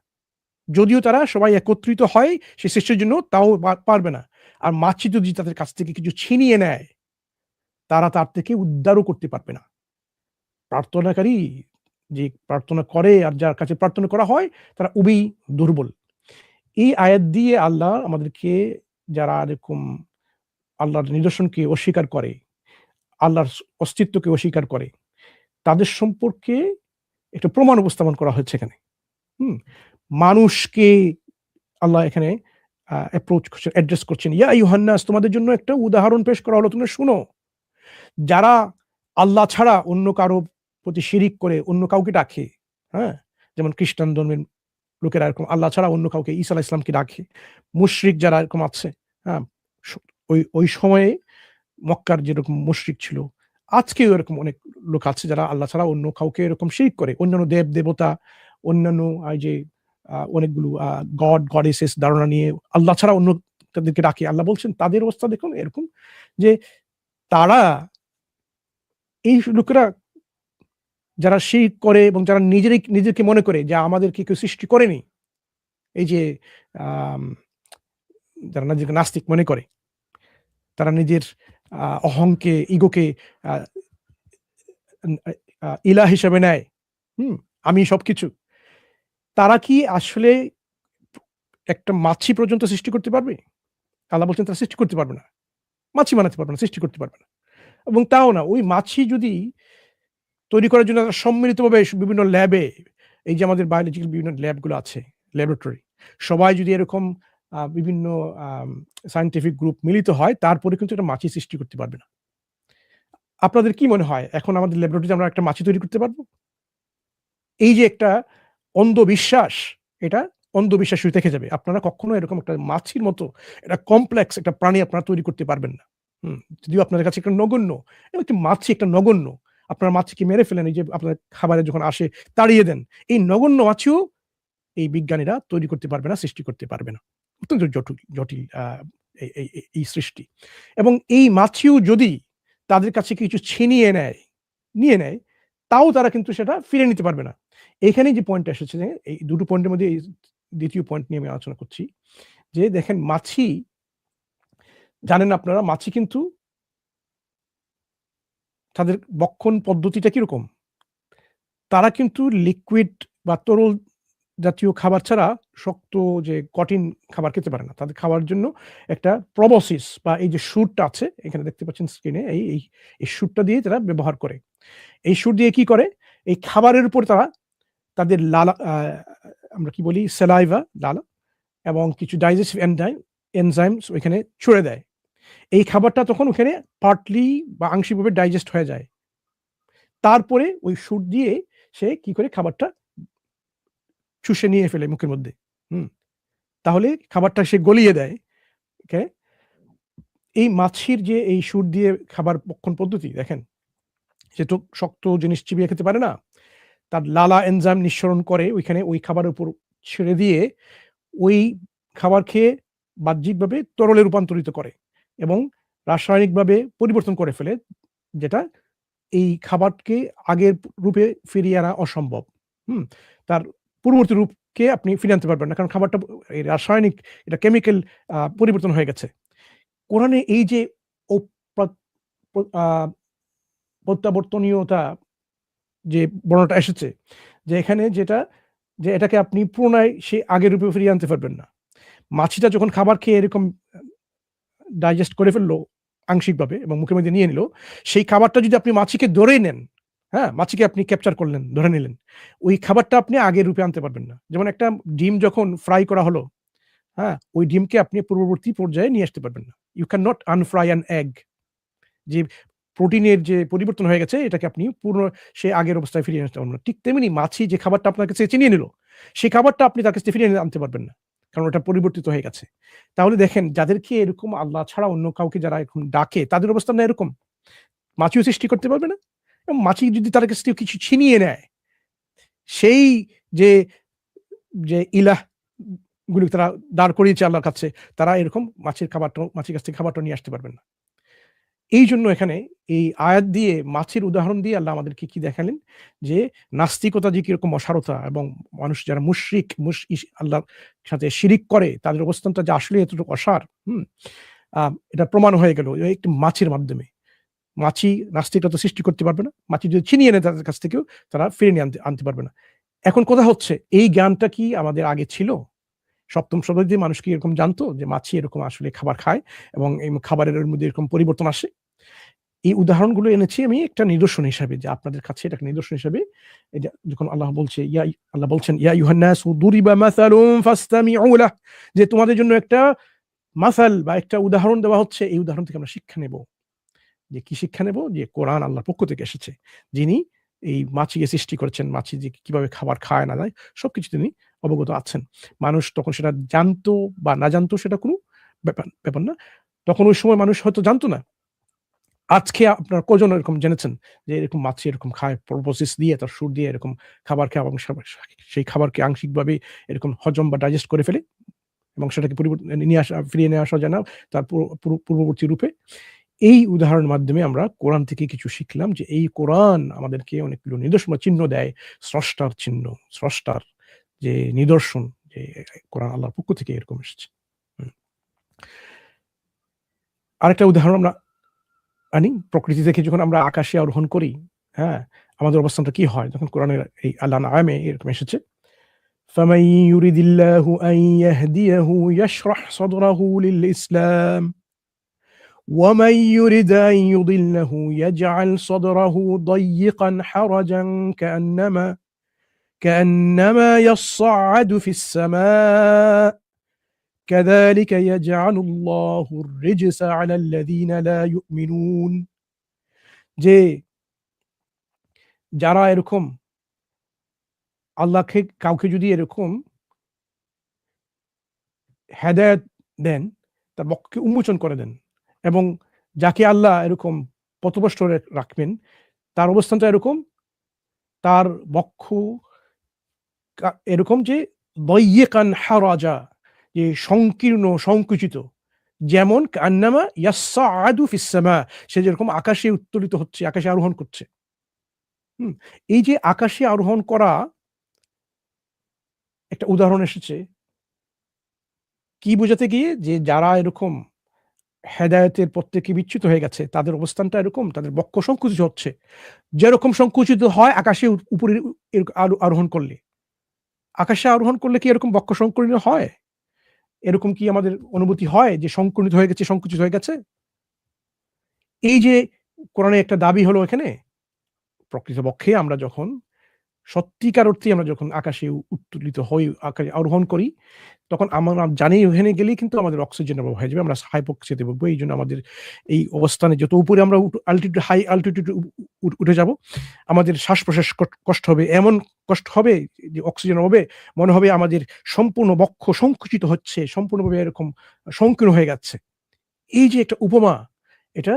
যদিও তারা সবাই একত্রিত হয় সে সৃষ্টির জন্য, তাও পারবে না। আর মাছি যদি তাদের কাছ থেকে কিছু ছিনিয়ে নেয় তারা তার থেকে উদ্ধারও করতে পারবে না। প্রার্থনাকারী যে প্রার্থনা করে আর যার কাছে প্রার্থনা করা হয় তারা খুবই দুর্বল। এই আয়াত দিয়ে আল্লাহ আমাদেরকে, যারা এরকম আল্লাহর নিদর্শনকে অস্বীকার করে, আল্লাহর অস্তিত্বকে অস্বীকার করে, তাদের সম্পর্কে একটা প্রমাণ উপস্থাপন করা হচ্ছে এখানে। মানুষকে আল্লাহ এখানে অ্যাপ্রোচ করছেন, অ্যাড্রেস করছেন, ইয়া আইয়ুহান নাস, তোমাদের জন্য একটা উদাহরণ পেশ করা হলো, তোমরা শুনো। যারা আল্লাহ ছাড়া অন্য কারো প্রতি শিরিক করে অন্য কাউকে ডাকে, যেমন খ্রিস্টান ধর্মের লোকেরা এরকম আল্লাহ ছাড়া অন্য কাউকে, ঈসা আলাইহিস সালামকে ডাকে, মুশরিক যারা এরকম আছে, ওই সময়ে মক্কার যেরকম মুশরিক ছিল, আজকেও এরকম অনেক লোক আছে যারা আল্লাহ ছাড়া অন্য কাউকে এরকম শিরিক করে, অন্যান্য দেব দেবতা, অন্যান্য যে অনেকগুলো গড গডেসেস ধারণা নিয়ে আল্লাহ ছাড়া অন্য তাদেরকে ডাকে। আল্লাহ বলছেন তাদের অবস্থা দেখুন এরকম, যে তারা, এই লোকেরা যারা শিরক করে এবং যারা নিজেকে মনে করে যে আমাদেরকে কেউ সৃষ্টি করেনি, এই যে যারা নিজেকে নাস্তিক মনে করে, তারা নিজের অহংকে, ইগোকে ইলাহ হিসেবে নেয়, আমি সবকিছু, তারা কি আসলে একটা মাছি পর্যন্ত সৃষ্টি করতে পারবে? আল্লাহ বলছেন তারা সৃষ্টি করতে পারবে না, মাছি বানাতে পারবে না, সৃষ্টি করতে পারবে না। এবং তাও না, ওই মাছি যদি তৈরি করার জন্য সম্মিলিতভাবে বিভিন্ন ল্যাবে, এই যে আমাদের বায়োলজিক্যাল বিভিন্ন ল্যাবগুলো আছে, ল্যাবরেটরি, সবাই যদি এরকম বিভিন্ন সায়েন্টিফিক গ্রুপ মিলিত হয়, তারপরে কিন্তু একটা মাছি সৃষ্টি করতে পারবে না। আপনাদের কি মনে হয় এখন আমাদের ল্যাবরেটরিতে আমরা একটা মাছি তৈরি করতে পারবো? এই যে একটা অন্ধবিশ্বাস, এটা অন্ধবিশ্বাস হয়ে থেকে যাবে। আপনারা কখনো এরকম একটা মাছির মতো একটা কমপ্লেক্স একটা প্রাণী আপনারা তৈরি করতে পারবেন না। যদিও আপনাদের কাছে একটা নগণ্য, একটি মাছি একটা নগণ্য, আপনারা মাছিকে মেরে ফেলেন, এই যে আপনার খাবারে যখন আসে তাড়িয়ে দেন, এই নগণ্য মাছিও এই বিজ্ঞানীরা তৈরি করতে পারবে না, সৃষ্টি করতে পারবে না। অত্যন্ত জটিল এই সৃষ্টি। এবং এই মাছিও যদি তাদের কাছে কিছু নিয়ে নেয়, তাও তারা কিন্তু সেটা ফিরে নিতে পারবে না। এখানেই যে পয়েন্টটা এসেছে, এই দুটো পয়েন্টের মধ্যে এই দ্বিতীয় পয়েন্ট নিয়ে আমি আলোচনা করছি, যে দেখেন মাছি, জানেন আপনারা মাছি কিন্তু তাদের বক্ষণ পদ্ধতিটা কিরকম? তারা কিন্তু লিকুইড বা তরল জাতীয় খাবার ছাড়া শক্ত যে কঠিন খাবার খেতে পারে না। তাদের খাওয়ার জন্য একটা প্রবসিস বা এই যে সুরটা আছে, এখানে দেখতে পাচ্ছেন স্ক্রিনে, এই সুরটা দিয়ে তারা ব্যবহার করে। এই সুর দিয়ে কি করে? এই খাবারের উপর তারা তাদের লালা, আমরা কি বলি, স্যালাইভা, লালা, এবং কিছু ডাইজেস্টিভ এনজাইমস ওইখানে ছুড়ে দেয়। এই খাবারটা তখন ওখানে পার্টলি বা আংশিকভাবে ডাইজেস্ট হয়ে যায়। তারপরে ওই সুর দিয়ে সে কি করে খাবারটা চুষে নিয়ে ফেলে মুখের মধ্যে। তাহলে খাবারটা সে গলিয়ে দেয়। ওকে, এই মাছির যে এই সুর দিয়ে খাবার ভক্ষণ পদ্ধতি দেখেন, সে তো শক্ত জিনিস চিবিয়ে খেতে পারে না, তার লালা এনজাইম নিঃসরণ করে ওইখানে ওই খাবারের উপর ছেড়ে দিয়ে ওই খাবার খেয়ে বাহ্যিকভাবে তরলে রূপান্তরিত করে এবং রাসায়নিকভাবে পরিবর্তন করে ফেলে, যেটা এই খাবারকে আগের রূপে ফিরিয়ে আনা অসম্ভব। তার পূর্ববর্তী রূপকে আপনি ফিরিয়ে আনতে পারবেন না, কারণ খাবারটা এই রাসায়নিক, এটা কেমিক্যাল পরিবর্তন হয়ে গেছে। কোরআনে এই যে প্রত্যাবর্তনীয়তা যে বর্ণনাটা এসেছে, যে এখানে যেটা যে এটাকে আপনি পুনরায় সে আগের রূপে ফিরিয়ে আনতে পারবেন না। মাছিটা যখন খাবার খেয়ে এরকম ডাইজেস্ট করে ফেললো আংশিকভাবে এবং মুখের মধ্যে নিয়ে নিল, সেই খাবারটা যদি আপনি মাছিকে ধরে নেন, হ্যাঁ, মাছিকে আপনি ক্যাপচার করলেন, ধরে নিলেন, ওই খাবারটা আপনি আগের রূপে আনতে পারবেন না। যেমন একটা ডিম যখন ফ্রাই করা হলো, হ্যাঁ, ওই ডিমকে আপনি পূর্ববর্তী পর্যায়ে নিয়ে আসতে পারবেন না। You can not unfry an egg. যে প্রোটিনের যে পরিবর্তন হয়ে গেছে, এটাকে আপনি পুরো সে আগের অবস্থায় ফিরিয়ে আনতে পারবেন না। ঠিক তেমনি মাছি যে খাবারটা আপনার কাছে চিনিয়ে নিল, সেই খাবারটা আপনি তার কাছে ফিরিয়ে আনতে পারবেন না, কারণ ওটা পরিবর্তিত হয়ে গেছে। তাহলে দেখেন, যাদেরকে এরকম আল্লাহ ছাড়া অন্য কাউকে যারা এরকম ডাকে, তাদের অবস্থা না এরকম। মাছিও সৃষ্টি করতে পারবে না, এবং মাছি যদি তার কাছ থেকে কিছু ছিনিয়ে নেয়, সেই যে যে ইলাহ গুলি তারা দাঁড় করিয়েছে আল্লাহর কাছে, তারা এরকম মাছির কাছ থেকে খাবারটা নিয়ে আসতে পারবেন না। এই জন্য এখানে এই আয়াত দিয়ে, মাছির উদাহরণ দিয়ে আল্লাহ আমাদেরকে কি দেখালেন, যে নাস্তিকতা যে কিরকম অসারতা, এবং মানুষ যারা মুশরিক, আল্লাহর সাথে শিরিক করে, তাদের অবস্থানটা যে আসলে এতটুকু অসার, এটা প্রমাণ হয়ে গেল একটি মাছির মাধ্যমে। মাছি নাস্তিকতা সৃষ্টি করতে পারবে না, মাছি যদি ছিনিয়ে নেয় তাদের কাছ থেকেও তারা ফিরে নিয়ে আনতে পারবে না। এখন কথা হচ্ছে, এই জ্ঞানটা কি আমাদের আগে ছিল? সপ্তম শতাব্দীতে মানুষ কি এরকম জানতো যে মাছি এরকম আসলে খাবার খায় এবং এই খাবারের মধ্যে এরকম পরিবর্তন আসে? এই উদাহরণগুলো এনেছি আমি একটা নিদর্শন হিসাবে, যে আপনাদের কাছে এটা নিদর্শন হিসাবে। এই যে যখন আল্লাহ বলছেন ইয়া আইয়ুহান নাসু দুরিবা মাসালুন ফাসতামিউ লাহ, যে তোমাদের জন্য একটা মাসাল বা একটা উদাহরণ দেওয়া হচ্ছে, এই উদাহরণ থেকে আমরা শিক্ষা নেব। যে কি শিক্ষা নেব? যে কোরআন আল্লাহর পক্ষ থেকে এসেছে, যিনি এই মাছিকে সৃষ্টি করেছেন, মাছি যে কিভাবে খাবার খায় না যায় সবকিছু তিনি অবগত আছেন। মানুষ তখন সেটা জানতো বা না জানতো, সেটা কোনো ব্যাপার না। তখন ওই সময় মানুষ হয়তো জানতো না। আজকে আপনার কজন এরকম জেনেছেন যে এরকম মাছি এরকম খায়, প্রসেস দিয়ে, তার সুর দিয়ে এরকম খাবার খায়, এবং সেই খাবারকে আংশিকভাবে এরকম হজম বা ডাইজেস্ট করে ফেলে, এবং সেটাকে ফিরিয়ে নিয়ে আসা যায় না তার পূর্ববর্তী রূপে। এই উদাহরণের মাধ্যমে আমরা কোরআন থেকে কিছু শিখলাম, যে এই কোরআন আমাদেরকে অনেকগুলো নিদর্শন চিহ্ন দেয়, স্রষ্টার চিহ্ন, স্রষ্টার যে নিদর্শন, যে কোরআন আল্লাহর পক্ষ থেকে এরকম এসেছে। আরেকটা উদাহরণ আমরা আনি, প্রকৃতি থেকে যখন আমরা আকাশে আরোহণ করি, হ্যাঁ, আমাদের অবস্থানটা কি হয়? যখন কোরআনের এই আল-আনআমে এরকম এসেছে, ফামান ইউরিদিল্লাহু আন ইয়াহদিয়াহু ইয়াশরাহ সাদরাহু লিল-ইসলাম ومن يرد أن يضله يجعل صدره ضيقا حرجا كأنما يصعد في السماء كذلك يجعل الله الرجس على الذين لا يؤمنون। যে যারা এরকম আল্লাহকে কাউকে যদি এরকম হেদায়েত দেন, তার বক্ষকে উন্মোচন করে দেন, এবং যাকে আল্লাহ এরকম পথভ্রষ্ট রাখবেন, তার অবস্থানটা এরকম, তার বক্ষ এরকম যে দয়্যিকান হারাজা, যে সংকীর্ণ সংকুচিত, যেমন কান্নামা ইয়াসআদু ফিস সামা, সে যেরকম আকাশে উত্তোলিত হচ্ছে, আকাশে আরোহণ করছে। এই যে আকাশে আরোহণ করা একটা উদাহরণ এসেছে কি বোঝাতে গিয়ে, যে যারা এরকম হেদায়েতের পথ থেকে বিচ্যুত হয়ে গেছে, তাদের অবস্থানটা এরকম, তাদের বক্ষ সংকুচিত হচ্ছে, যেরকম সংকুচিত হয় আকাশে উপরে আরোহণ করলে। আকাশে আরোহণ করলে কি এরকম বক্ষ সংকুচিত হয়? এরকম কি আমাদের অনুভূতি হয় যে সংকুচিত হয়ে গেছে, সংকুচিত হয়ে গেছে? এই যে কোরআনে একটা দাবি হলো এখানে, প্রকৃতপক্ষে আমরা যখন সত্যিকার অর্থেই আমরা যখন আকাশে উত্তোলিত হই, আকাশে আরোহণ করি, তখন আমরা জানি ওখানে গেলেই কিন্তু আমাদের অক্সিজেনের অভাব হয়ে যাবে, আমরা হাইপক্সিয়াতে ভুগবো। এই জন্য আমাদের এই অবস্থানে যত উপরে আমরা হাই অ্যালটিটিউড উঠে যাব, আমাদের শ্বাস প্রশ্বাস কষ্ট হবে, এমন কষ্ট হবে যে অক্সিজেন হবে, মনে হবে আমাদের সম্পূর্ণ বক্ষ সংকুচিত হচ্ছে, সম্পূর্ণভাবে এরকম সংকীর্ণ হয়ে যাচ্ছে। এই যে একটা উপমা, এটা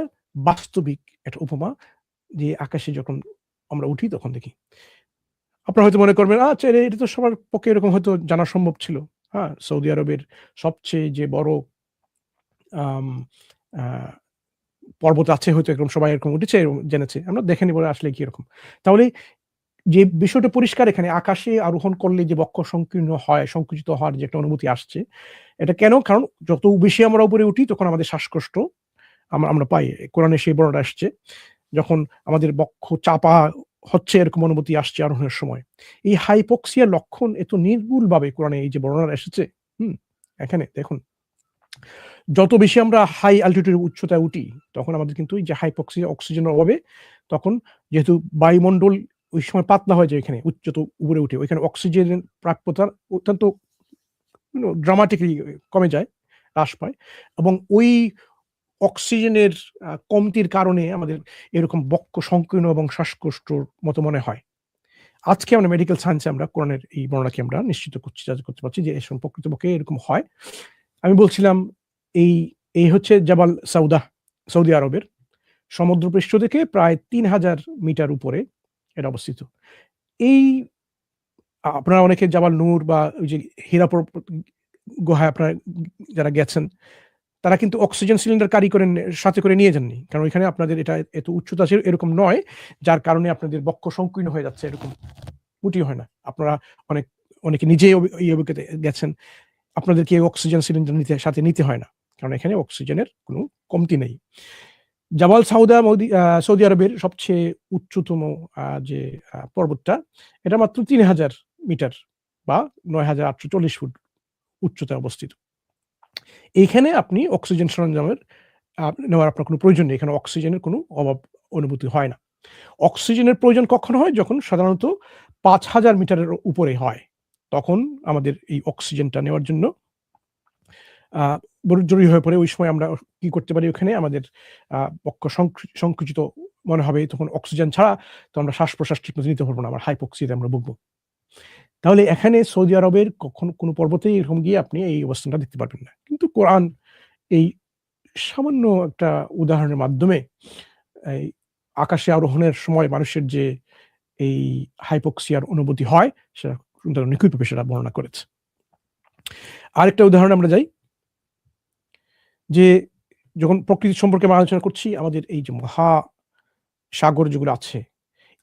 বাস্তবিক একটা উপমা, যে আকাশে যখন আমরা উঠি তখন দেখি। আপনারা হয়তো মনে করবেন, আচ্ছা এটা তো সবার পক্ষে এরকম হয়তো জানা সম্ভব ছিল। হ্যাঁ, সৌদি আরবের সবচেয়ে যে বড় আম আ পর্বত আছে, হয়তো এরকম সবাই এরকম উঠেছে এবং জেনেছে। আমরা দেখে নিব আসলে কি রকম। তাহলে যে বিষয়টা পরিষ্কার, এখানে আকাশে আরোহণ করলে যে বক্ষ সংকীর্ণ হয়, সংকুচিত হওয়ার যে একটা অনুভূতি আসছে, এটা কেন? কারণ যত বেশি আমরা উপরে উঠি তখন আমাদের শ্বাসকষ্ট আমরা পাই। কোরআনে সেই বর্ণনা আসছে। যখন আমাদের বক্ষ চাপা হচ্ছে এরকম অনুভূতি আসছে আরোহণের সময়। এই হাইপক্সিয়ার লক্ষণ এত নির্ভুলভাবে কোরআনে এই যে বর্ণনা এসেছে, এখানে দেখুন, যত বেশি আমরা হাই অ্যালটিটিউড উচ্চতায় উঠি, তখন আমাদের কিন্তু এই যে হাইপক্সিয়া, অক্সিজেনের অভাবে, তখন যেহেতু বায়ুমণ্ডল ওই সময় পাতলা হয়ে যায়, এখানে যত উপরে উঠে ওইখানে অক্সিজেনের প্রাপ্যতা অত্যন্ত ড্রামাটিক্যালি কমে যায়, হ্রাস পায়, এবং ওই অক্সিজেনের কমতির কারণে আমাদের এরকম বক্ষ সংকীর্ণ এবং শ্বাসকষ্টর মতো মনে হয়। আজকে আমরা মেডিকেল সায়েন্সে আমরা কোরআনের এই বর্ণনাকে আমরা নিশ্চিত করতে পারছি যে এসব প্রকৃতপক্ষে এরকম হয়। আমি বলছিলাম, এই হচ্ছে জাবাল সাউদা, সৌদি আরবের সমুদ্রপৃষ্ঠ থেকে প্রায় ৩,০০০ মিটার উপরে এটা অবস্থিত। এই আপনারা অনেকে জাবাল নূর বা ওই যে হীরাপুর গুহায় আপনারা যারা গেছেন, তারা কিন্তু অক্সিজেন সিলিন্ডার সাথে করে নিয়ে যাননি। কারণ ওইখানে আপনাদের এটা এত উচ্চতা ছিল এরকম নয়, যার কারণে আপনাদের বক্ষ সংকীর্ণ হয়ে যাচ্ছে, এরকম উটিও হয় না। আপনারা অনেকে নিজেই এই অভিজ্ঞতায় গেছেন। আপনাদেরকে অক্সিজেন সিলিন্ডার সাথে নিতে হয় না, কারণ এখানে অক্সিজেনের কোনো কমতি নেই। জাবাল সাউদা সৌদি আরবের সবচেয়ে উচ্চতম যে পর্বতটা, এটা মাত্র ৩,০০০ মিটার বা ৯,৮৪০ ফুট উচ্চতায় অবস্থিত। এইখানে আপনি অক্সিজেন সরঞ্জামের নেওয়ার আপনার কোনো প্রয়োজন নেই। এখানে অক্সিজেনের কোনো অভাব অনুভূতি হয় না। অক্সিজেনের প্রয়োজন কখন হয়? যখন সাধারণত ৫,০০০ মিটারের উপরে হয়। তখন আমাদের এই অক্সিজেনটা নেওয়ার জন্য জরুরি হয়ে পড়ে। ওই সময় আমরা কি করতে পারি? ওখানে আমাদের বক্ষ সংকুচিত মনে হবে, তখন অক্সিজেন ছাড়া তো আমরা শ্বাস-প্রশ্বাস ঠিকমতো নিতে পারবো না। আমরা হাইপক্সিয়াতে আমরা ভুগবো। তাহলে এখানে সৌদি আরবের কোনো পর্বতেই এরকম গিয়ে আপনি এই অবস্থানটা দেখতে পারবেন না। কিন্তু কোরআন এই সামান্য একটা উদাহরণের মাধ্যমে এই আকাশে আরোহণের সময় মানুষের যে এই হাইপক্সিয়ার অনুভূতি হয়, সেটা সুন্দর নিখুঁতভাবে সেটা বর্ণনা করেছে। আরেকটা উদাহরণ আমরা যাই, যে যখন প্রকৃতি সম্পর্কে আমরা আলোচনা করছি, আমাদের এই যে মহাসাগর যেগুলো আছে,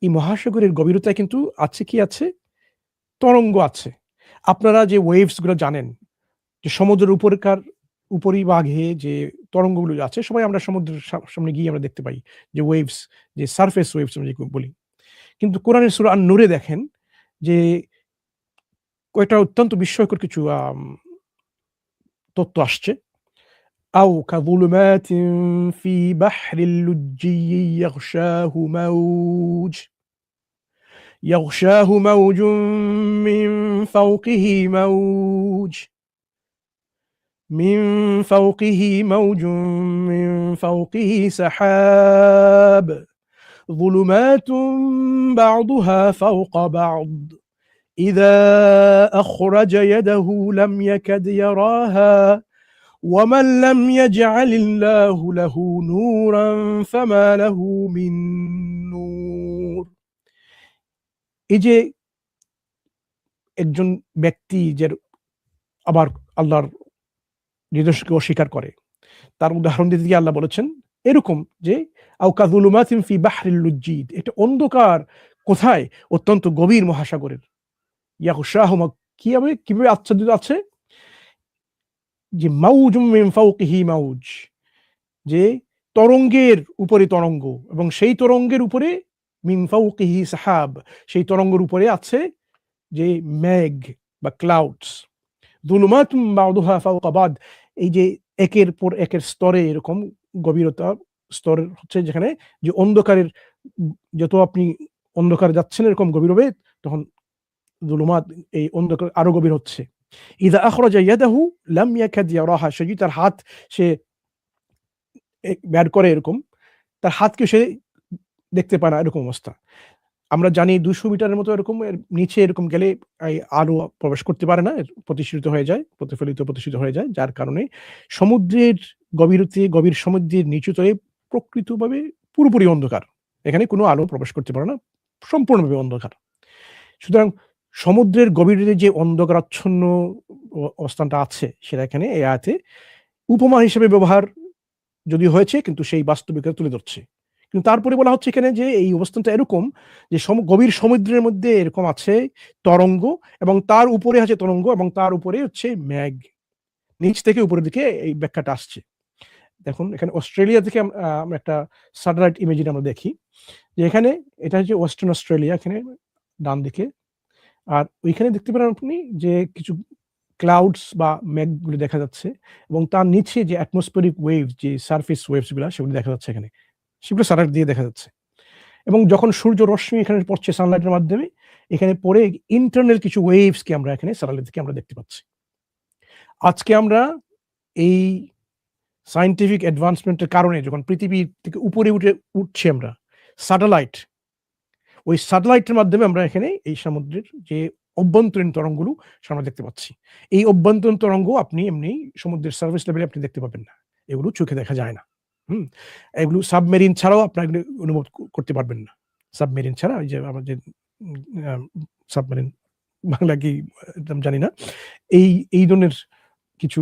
এই মহাসাগরের গভীরতায় কিন্তু আছে তরঙ্গ আছে। আপনারা যে ওয়েভস গুলো জানেন, যে সমুদ্রের উপরিভাগে যে তরঙ্গগুলো আছে, সবাই আমরা সমুদ্রের সামনে গিয়ে আমরা দেখতে পাই যে ওয়েভস, যে সারফেস ওয়েভস আমরা যেগুলো বলি। কিন্তু কোরআনের সূরা আন-নূরে দেখেন যে কয়েকটা অত্যন্ত বিস্ময়কর কিছু তথ্য আসছে। আও কাযুলুমাতিন ফি বাহরিল লুজ্জিয়্যিন ইয়াগশাহু মাওজুন মিন ফাওকিহি মাওজ من فوقه موج من فوقه سحاب ظلمات بعضها فوق بعض إذا أخرج يده لم يكد يراها ومن لم يجعل الله له نورا فما له من نور। এই যে একজন ব্যক্তি যে আবার আল্লাহর নির্দেশকে অস্বীকার করে, তার উদাহরণ দিতে গিয়ে আল্লাহ বলেছেন এরকম যে আও কাযুলুমাতিন ফি বাহরিল লুজ্জিদ, এটা অন্ধকার কোথায়? অত্যন্ত গভীর মহাসাগরের। ইয়াগশাহু কিভাবে আচ্ছাদিত আছে? যে মাওজুম মিন ফাওকিহি মাওজ, যে তরঙ্গের উপরে তরঙ্গ, এবং সেই তরঙ্গের উপরে মিন ফাওকিহি সাহাব, সেই তরঙ্গের উপরে আছে যে মেঘ বা ক্লাউডস। যুলুমাতুম বা'দুহা ফাওকা বা'দ, এই যে একের পর একের স্তরে এরকম গভীরতা স্তর হচ্ছে, যেখানে যে অন্ধকারের যত আপনি অন্ধকারে যাচ্ছেন এরকম গভীরভাবে, তখন যুলুমাত এই অন্ধকার আরো গভীর হচ্ছে। ইযা আখরাজা ইয়াদাহু লাম ইয়াকাদ ইয়ারাহা, সে যদি তার হাত সে বের করে এরকম, তার হাতকে সে দেখতে পায় না, এরকম অবস্থা। আমরা জানি 200 মিটারের মতো এরকম এর নিচে এরকম গেলে এই আলো প্রবেশ করতে পারে না, প্রতিসরিত হয়ে যায়, প্রতিফলিত হয়ে যায়, যার কারণে সমুদ্রের গভীর সমুদ্রের নিচুতলে প্রকৃতভাবে পুরোপুরি অন্ধকার। এখানে কোনো আলো প্রবেশ করতে পারে না, সম্পূর্ণভাবে অন্ধকার। সুতরাং সমুদ্রের গভীরে যে অন্ধকারাচ্ছন্ন অবস্থানটা আছে, সেটা এখানে এই আয়াতে উপমা হিসেবে ব্যবহার যদি হয়েছে, কিন্তু সেই বাস্তবিকতা তুলে ধরছে। কিন্তু তারপরে বলা হচ্ছে এখানে যে এই অবস্থানটা এরকম যে গভীর সমুদ্রের মধ্যে এরকম আছে তরঙ্গ, এবং তার উপরে আছে তরঙ্গ, এবং তার উপরে হচ্ছে মেঘ, নিচ থেকে উপরের দিকে এই ব্যাখ্যাটা আসছে। দেখুন এখানে অস্ট্রেলিয়া থেকে আমরা একটা স্যাটেলাইট ইমেজিং আমরা দেখি যে এখানে এটা হচ্ছে ওয়েস্টার্ন অস্ট্রেলিয়া, এখানে ডান দিকে। আর ওইখানে দেখতে পারেন আপনি যে কিছু ক্লাউডস বা মেঘগুলো দেখা যাচ্ছে, এবং তার নিচে যে অ্যাটমসফিয়ারিক ওয়েভস, যে সারফেস ওয়েভস গুলা, সেগুলো দেখা যাচ্ছে এখানে, সেগুলো স্যাটেলাইট দিয়ে দেখা যাচ্ছে। এবং যখন সূর্য রশ্মি এখানে পড়ছে সানলাইটের মাধ্যমে, এখানে পড়ে ইন্টারনাল কিছু ওয়েভসকে আমরা এখানে স্যাটেলাইট থেকে আমরা দেখতে পাচ্ছি। আজকে আমরা এই সায়েন্টিফিক অ্যাডভান্সমেন্টের কারণে যখন পৃথিবীর থেকে উপরে উঠছি আমরা স্যাটেলাইট, ওই স্যাটেলাইটের মাধ্যমে আমরা এখানে এই সমুদ্রের যে অভ্যন্তরীণ তরঙ্গগুলো আমরা দেখতে পাচ্ছি। এই অভ্যন্তরীণ তরঙ্গ আপনি এমনি সমুদ্রের সার্ফেস লেভেলে আপনি দেখতে পাবেন না, এগুলো চোখে দেখা যায় না। এগুলো সাবমেরিন ছাড়াও আপনারা এগুলো অনুভব করতে পারবেন না। সাবমেরিন ছাড়া, ওই যে আমাদের সাবমেরিন বাংলা কি জানি না, এই ধরনের কিছু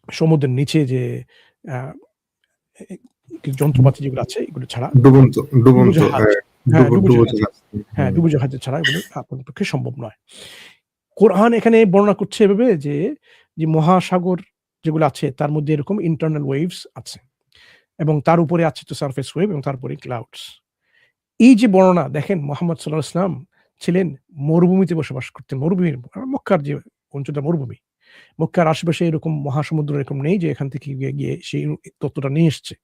সমুদ্রের নিচে যে যন্ত্রপাতি যেগুলো আছে, এগুলো ছাড়া ডুবোজাহাজ ছাড়া এগুলো আপনার পক্ষে সম্ভব নয়। কোরআন এখানে বর্ণনা করছে এভাবে যে মহাসাগর যেগুলো আছে তার মধ্যে এরকম ইন্টারনাল ওয়েভস আছে, এবং তার উপরে আছে তো সারফেস ওয়েভ, এবং তারপরে ক্লাউডস। এই যে বর্ণনা দেখেন, মুহাম্মদ সাল্লাল্লাহু আলাইহি ওয়াসাল্লাম ছিলেন মরুভূমিতে বসবাস করতেন, মরুভূমির মক্কার যে অঞ্চলটা মরুভূমি, মক্কার আশেপাশে এরকম মহাসমুদ্র এরকম নেই যে এখান থেকে গিয়ে সেই তথ্যটা নিয়ে এসছে।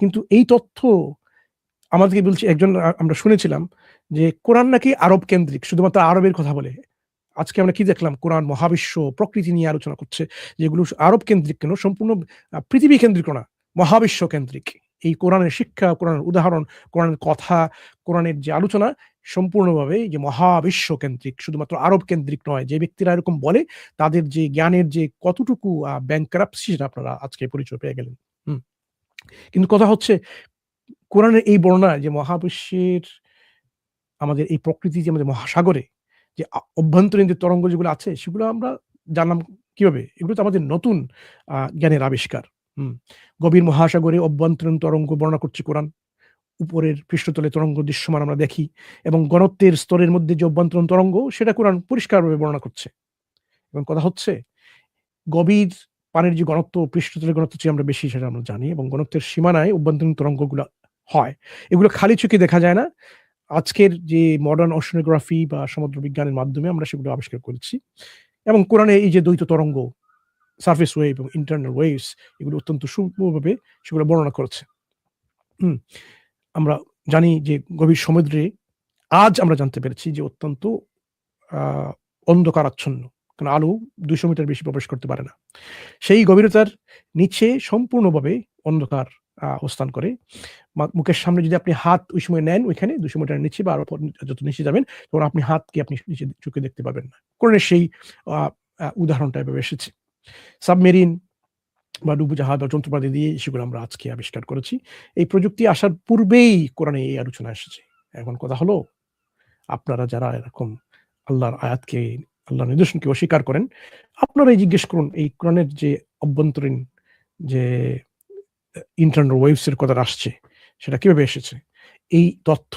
কিন্তু এই তথ্য আমাদেরকে বলছে একজন, আমরা শুনেছিলাম যে কোরআন নাকি আরব কেন্দ্রিক, শুধুমাত্র আরবের কথা বলে। আজকে আমরা কি দেখলাম, কোরআন মহাবিশ্ব প্রকৃতি নিয়ে আলোচনা করছে, যেগুলো আরব কেন্দ্রিক কেন, সম্পূর্ণ পৃথিবী কেন্দ্রিক না, মহাবিশ্ব কেন্দ্রিক। এই কোরআনের শিক্ষা, কোরআনের উদাহরণ, কোরআনের কথা, কোরআনের যে আলোচনা সম্পূর্ণভাবে যে মহাবিশ্ব কেন্দ্রিক, শুধুমাত্র আরব কেন্দ্রিক নয়। যে ব্যক্তিরা এরকম বলে তাদের যে জ্ঞানের যে কতটুকু ব্যাংকরাপসি, সেটা আপনারা আজকে পরিচয় পেয়ে গেলেন। কিন্তু কথা হচ্ছে কোরআনের এই বর্ণনা যে মহাবিশ্বের আমাদের এই প্রকৃতি, যে আমাদের মহাসাগরে যে অভ্যন্তরীণ যে তরঙ্গ যেগুলো আছে, সেগুলো আমরা জানলাম কিভাবে? এগুলো তো আমাদের নতুন জ্ঞানের আবিষ্কার। গভীর মহাসাগরে অভ্যন্তরীণ তরঙ্গ বর্ণনা করছে কোরআন। উপরের পৃষ্ঠতলে তরঙ্গ দৃশ্যমান আমরা দেখি, এবং ঘনত্বের স্তরের মধ্যে যে অভ্যন্তরীণ তরঙ্গ, সেটা কোরআন পরিষ্কারভাবে বর্ণনা করছে। এবং কথা হচ্ছে গভীর পানির যে ঘনত্ব, পৃষ্ঠতলের ঘনত্ব চেয়ে আমরা বেশি, সেটা আমরা জানি, এবং ঘনত্বের সীমানায় অভ্যন্তরীণ তরঙ্গগুলো হয়। এগুলো খালি চোখে দেখা যায় না। আজকের যে মডার্ন ওশানোগ্রাফি বা সমুদ্র বিজ্ঞানের মাধ্যমে আমরা সেগুলো আবিষ্কার করেছি। এবং কোরআনে এই যে দ্বৈত তরঙ্গ, সারফেস ওয়েভ এবং ইন্টারনাল ওয়েভস, এগুলো অত্যন্ত সূক্ষ্মভাবে সেগুলো বর্ণনা করেছে। আমরা জানি যে গভীর সমুদ্রে আজ আমরা জানতে পেরেছি যে অত্যন্ত অন্ধকারাচ্ছন্ন, কারণ আলো 200 মিটার বেশি প্রবেশ করতে পারে না। সেই গভীরতার নিচে সম্পূর্ণভাবে অন্ধকার অবস্থান করে। মুখের সামনে যদি আপনি হাত ওই সময় নেন, ওইখানে 200 মিটার নিচে বা আরো যত নিচে যাবেন, তখন আপনি হাতকে আপনি নিচে চোখে দেখতে পাবেন না। কোরআনের সেই উদাহরণটা এভাবে এসেছে। সাবমেরিন বা ডুবোজাহাজ বা যন্ত্রপাতি দিয়ে সেগুলো আমরা আজকে আবিষ্কার করেছি। এই প্রযুক্তি আসার পূর্বেই কোরআনে এই আলোচনা এসেছে। এখন কথা হলো, আপনারা যারা এরকম আল্লাহর আয়াতকে, আল্লাহর নিদর্শনকে অস্বীকার করেন, আপনারাই জিজ্ঞেস করুন এই কোরআনের যে অভ্যন্তরীণ যে ইন্টারনাল ওয়েভস এর কথা আসছে, সেটা কিভাবে এসেছে। এই তথ্য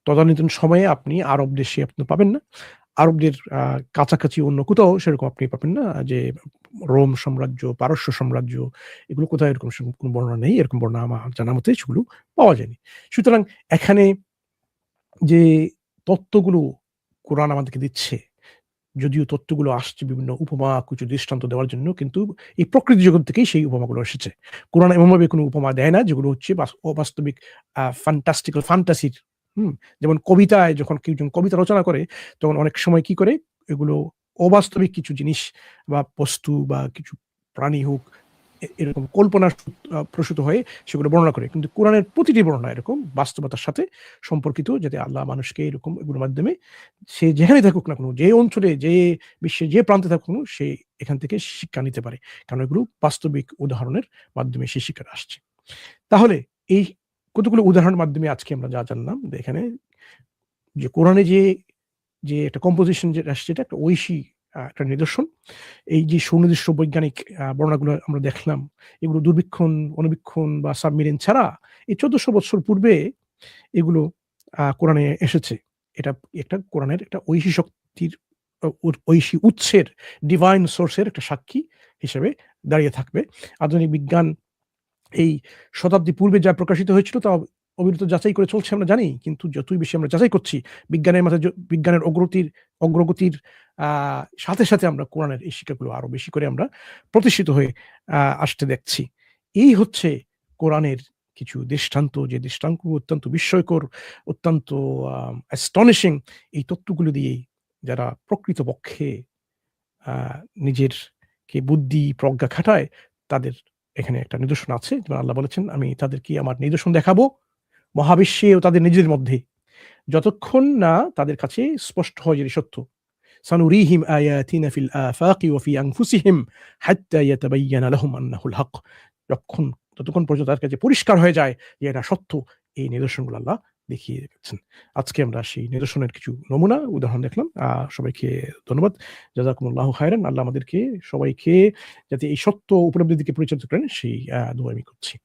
তদানীন্তন সময়ে আপনি আরব দেশে আপনি পাবেন না, আরবদের কাছাকাছি অন্য কোথাও সেরকম আপনি পাবেন না। যে রোম সাম্রাজ্য, পারস্য সাম্রাজ্য, এগুলো কোথাও এরকম কোনো বর্ণনা নেই। এরকম বর্ণনা আমার জানা মতে সেগুলো পাওয়া যায়নি। সুতরাং এখানে যে তথ্যগুলো কোরআন আমাদেরকে দিচ্ছে, যদিও তথ্যগুলো আসছে বিভিন্ন উপমা, কিছু দৃষ্টান্ত দেওয়ার জন্য, কিন্তু এই প্রকৃতি জগৎ থেকেই সেই উপমাগুলো এসেছে। কোরআন এমনভাবে কোনো উপমা দেয় না যেগুলো হচ্ছে অবাস্তবিক ফ্যান্টাস্টিক্যাল ফ্যান্টাসির যেমন কবিতায় যখন কেউ কবিতা রচনা করে তখন অনেক সময় কি করে এগুলো অবাস্তবিক কিছু জিনিস বা বস্তু বা কিছু প্রাণী হোক এরকম কল্পনা প্রসূত হয়ে সেগুলো বর্ণনা করে, কিন্তু কোরআনের প্রতিটি বর্ণনা এরকম বাস্তবতার সাথে সম্পর্কিত, যাতে আল্লাহ মানুষকে এরকম এগুলোর মাধ্যমে সে যেখানে থাকুক না কোনো, যে অঞ্চলে যে বিশ্বের যে প্রান্তে থাকুক না, সে এখান থেকে শিক্ষা নিতে পারে, কারণ এগুলো বাস্তবিক উদাহরণের মাধ্যমে সেই শিক্ষাটা আসছে। তাহলে এই কতগুলো উদাহরণের মাধ্যমে আজকে আমরা যা জানলাম, এখানে যে কোরআনে যে একটা কম্পোজিশন যেটা আসছে, এটা একটা ঐশী একটা নিদর্শন। এই যে সুনির্দিষ্ট বৈজ্ঞানিক বর্ণনাগুলো আমরা দেখলাম, এগুলো দুর্বীক্ষণ, অনুবীক্ষণ বা সাবমেরিন ছাড়া এই 1400 বছর পূর্বে এগুলো কোরআনে এসেছে। এটা একটা কোরআনের একটা ঐশী শক্তির, ঐশী উৎসের, ডিভাইন সোর্সের একটা সাক্ষী হিসেবে দাঁড়িয়ে থাকবে। আধুনিক বিজ্ঞান এই শতাব্দী পূর্বে যা প্রকাশিত হয়েছিল তা অবিরত যাচাই করে চলছে আমরা জানি, কিন্তু যতই বেশি আমরা যাচাই করছি বিজ্ঞানের মাঝে, বিজ্ঞানের অগ্রগতির সাথে সাথে আমরা কোরআনের এই শিক্ষাগুলো আরো বেশি করে আমরা প্রতিষ্ঠিত হয়ে আসতে দেখছি। এই হচ্ছে কোরআনের কিছু দৃষ্টান্ত, যে দৃষ্টান্ত অত্যন্ত বিস্ময়কর, অত্যন্ত অ্যাস্টনিশিং। এই তত্ত্বগুলো দিয়েই যারা প্রকৃতপক্ষে নিজেরকে বুদ্ধি প্রজ্ঞা খাটায়, তাদের এখানে একটা নিদর্শন আছে। যেমন আল্লাহ বলেছেন, আমি তাদেরকে আমার নিদর্শন দেখাবো মহাবিশ্বে ও তাদের নিজেদের মধ্যে, যতক্ষণ না তাদের কাছে স্পষ্ট হয় যে সত্য। সানুরিহিম আয়াতিনা ফিল আফাকি ওয়া ফি আনফুসিহিম হাত্তা ইয়াতাবায়্যানা লাহুম আন্নাহুল হক। ততক্ষণ পর্যন্ত তাদের কাছে পরিষ্কার হয়ে যায় যে এটা সত্য। এই নিদর্শনগুলো আল্লাহ দেখিয়ে রেখেছেন। আজকে আমরা সেই নিদর্শনের কিছু নমুনা উদাহরণ দেখলাম। সবাইকে ধন্যবাদ। জাযাকুমুল্লাহু খায়রান। আল্লাহ আমাদেরকে সবাইকে যাতে এই সত্য উপলব্ধির দিকে পরিচালিত করেন, সেই দোয়া আমি করছি।